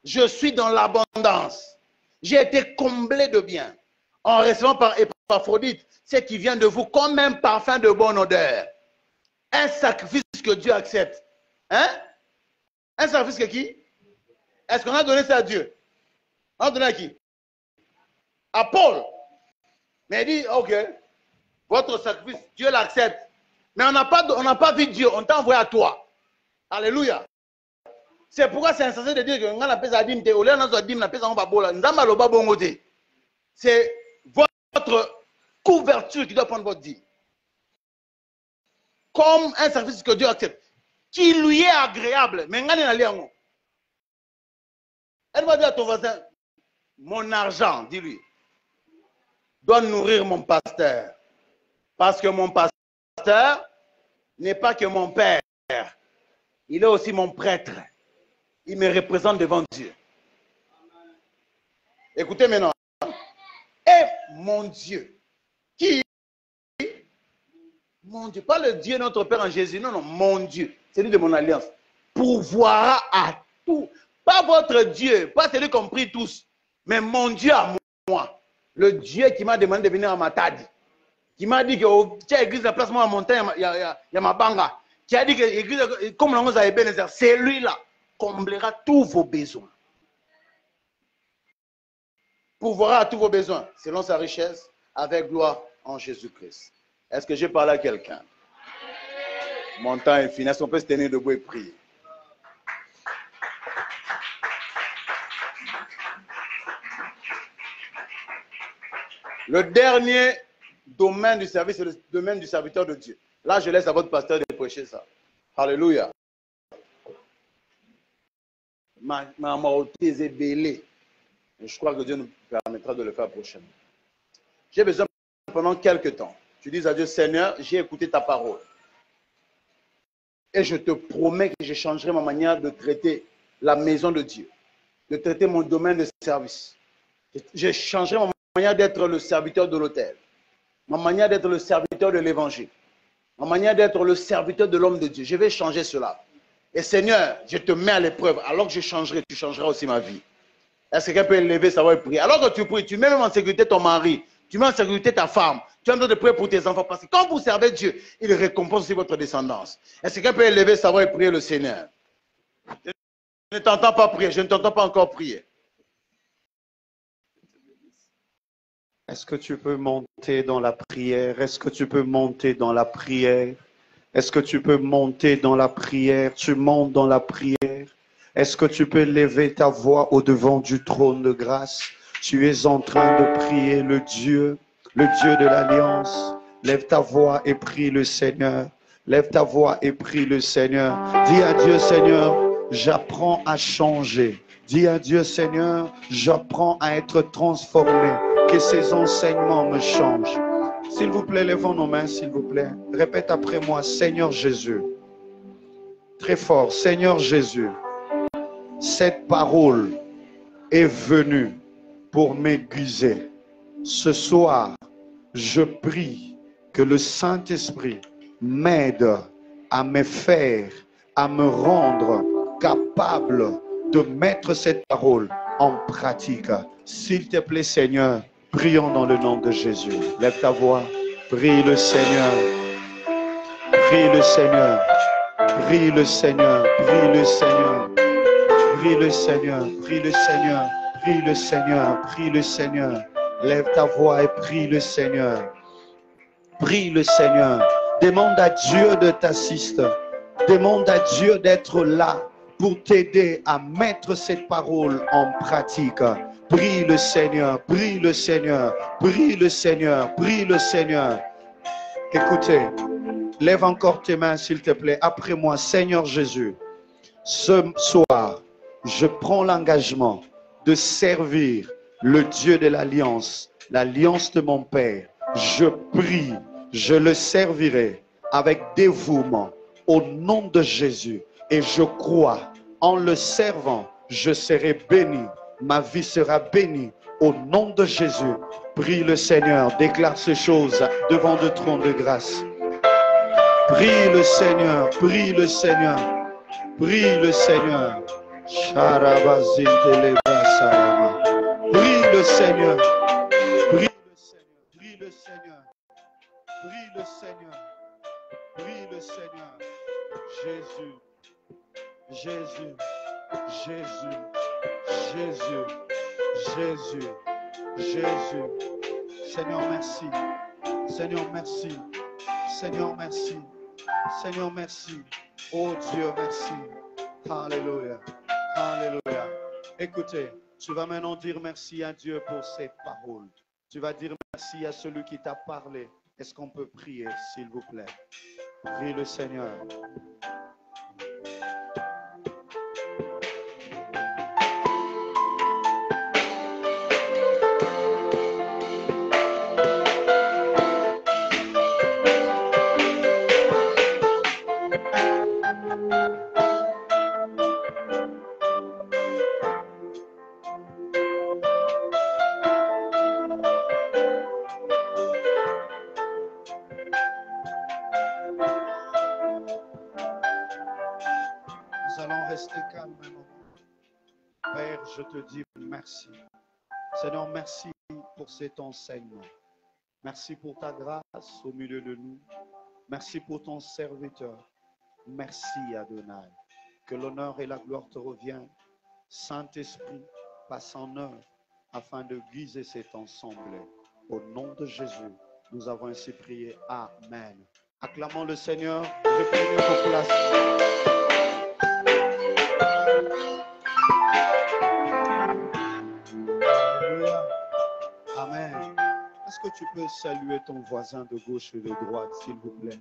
Je suis dans l'abondance. J'ai été comblé de bien en recevant par Épaphrodite ce qui vient de vous comme un parfum de bonne odeur. Un sacrifice que Dieu accepte. Hein? Un sacrifice que qui? Est-ce qu'on a donné ça à Dieu? On a donné à qui? À Paul. Mais il dit, ok, votre sacrifice, Dieu l'accepte. Mais on n'a pas vu Dieu, on t'a envoyé à toi. Alléluia. C'est pourquoi c'est insensé de dire que on a appelé ça dîme, on a dîme, on a appelé ça babola. C'est votre couverture qui doit prendre votre dîme. Comme un sacrifice que Dieu accepte, qui lui est agréable. Mais elle va dire à ton voisin, mon argent, dis-lui, doit nourrir mon pasteur. Parce que mon pasteur n'est pas que mon père, il est aussi mon prêtre. Il me représente devant Dieu. Écoutez maintenant. Et mon Dieu, qui? Mon Dieu, pas le Dieu notre Père en Jésus, non, non, mon Dieu, celui de mon alliance, pourvoira à tout. Pas votre Dieu, pas celui qu'on prie tous, mais mon Dieu à moi. Le Dieu qui m'a demandé de venir à Matadi, qui m'a dit que tu as église à place moi à montagne, il y a ma banga, qui a dit que l'église, comme l'on a Ebenezer, c'est lui-là, comblera tous vos besoins. Pourvoira à tous vos besoins, selon sa richesse, avec gloire en Jésus-Christ. Est-ce que j'ai parlé à quelqu'un? Mon temps est fini. Est-ce qu'on peut se tenir debout et prier? Le dernier domaine du service, c'est le domaine du serviteur de Dieu. Là, je laisse à votre pasteur de prêcher ça. Alléluia. Ma est belée. Je crois que Dieu nous permettra de le faire prochainement. J'ai besoin pendant quelques temps. Tu dis à Dieu, Seigneur, j'ai écouté ta parole. Et je te promets que je changerai ma manière de traiter la maison de Dieu, de traiter mon domaine de service. Je changerai ma manière d'être le serviteur de l'autel, ma manière d'être le serviteur de l'évangile, ma manière d'être le serviteur de l'homme de Dieu. Je vais changer cela. Et Seigneur, je te mets à l'épreuve. Alors que je changerai, tu changeras aussi ma vie. Est-ce que quelqu'un peut élever sa voix et prier? Alors que tu pries, tu mets même en sécurité ton mari, tu mets en sécurité ta femme, tu es en train de prier pour tes enfants. Parce que quand vous servez Dieu, il récompense aussi votre descendance. Est-ce que quelqu'un peut élever sa voix et prier le Seigneur? Je ne t'entends pas prier, je ne t'entends pas encore prier. Est-ce que tu peux monter dans la prière? Est-ce que tu peux monter dans la prière? Est-ce que tu peux monter dans la prière? Tu montes dans la prière. Est-ce que tu peux lever ta voix au-devant du trône de grâce? Tu es en train de prier le Dieu de l'Alliance. Lève ta voix et prie le Seigneur. Lève ta voix et prie le Seigneur. Dis à Dieu, Seigneur, j'apprends à changer. Dis à Dieu, Seigneur, j'apprends à être transformé. Que ces enseignements me changent. S'il vous plaît, levons nos mains, s'il vous plaît. Répète après moi, Seigneur Jésus. Très fort, Seigneur Jésus. Cette parole est venue pour m'aiguiser. Ce soir, je prie que le Saint-Esprit m'aide à me faire, à me rendre capable de mettre cette parole en pratique. S'il te plaît, Seigneur, prions dans le nom de Jésus. Lève ta voix, prie le Seigneur. Prie le Seigneur. Prie le Seigneur. Prie le Seigneur. Prie le Seigneur. Prie le Seigneur. Prie le Seigneur. Prie le Seigneur. Lève ta voix et prie le Seigneur. Prie le Seigneur. Demande à Dieu de t'assister. Demande à Dieu d'être là pour t'aider à mettre cette parole en pratique. Prie le Seigneur, prie le Seigneur, prie le Seigneur, prie le Seigneur. Écoutez, lève encore tes mains s'il te plaît. Après moi, Seigneur Jésus, ce soir, je prends l'engagement de servir le Dieu de l'Alliance, l'Alliance de mon Père. Je prie, je le servirai avec dévouement au nom de Jésus. Et je crois, en le servant, je serai béni. Ma vie sera bénie au nom de Jésus. Prie le Seigneur, déclare ces choses devant le trône de grâce. Prie le Seigneur, prie le Seigneur, prie le Seigneur. Prie le Seigneur, prie le Seigneur, prie le Seigneur, prie le Seigneur, prie le Seigneur. Jésus, Jésus, Jésus, Jésus, Jésus, Jésus. Seigneur, merci. Seigneur, merci. Seigneur, merci. Seigneur, merci. Oh Dieu, merci. Alléluia. Alléluia. Écoutez, tu vas maintenant dire merci à Dieu pour ses paroles. Tu vas dire merci à celui qui t'a parlé. Est-ce qu'on peut prier, s'il vous plaît? Prie le Seigneur. Nous allons rester calmes un moment. Père, je te dis merci. Seigneur, merci pour cet enseignement. Merci pour ta grâce au milieu de nous. Merci pour ton serviteur. Merci Adonai. Que l'honneur et la gloire te reviennent. Saint-Esprit, passe en œuvre afin de guider cet ensemble. Au nom de Jésus, nous avons ainsi prié. Amen. Acclamons le Seigneur. Reprenez vos places. Alléluia. Amen. Est-ce que tu peux saluer ton voisin de gauche et de droite, s'il vous plaît?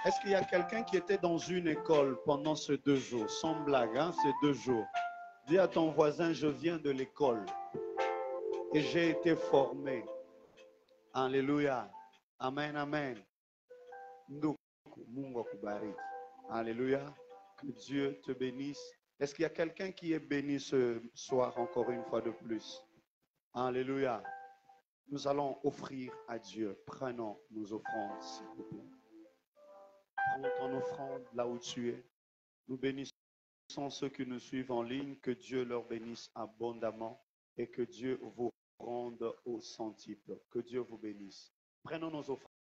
Est-ce qu'il y a quelqu'un qui était dans une école pendant ces 2 jours? Sans blague, hein, ces 2 jours. Dis à ton voisin, je viens de l'école et j'ai été formé. Alléluia. Amen, amen. Alléluia. Que Dieu te bénisse. Est-ce qu'il y a quelqu'un qui est béni ce soir encore une fois de plus? Alléluia. Nous allons offrir à Dieu. Prenons nos offrandes, s'il vous plaît. Prends ton offrande là où tu es. Nous bénissons ceux qui nous suivent en ligne. Que Dieu leur bénisse abondamment et que Dieu vous rende au centuple. Que Dieu vous bénisse. Prenons nos offrandes.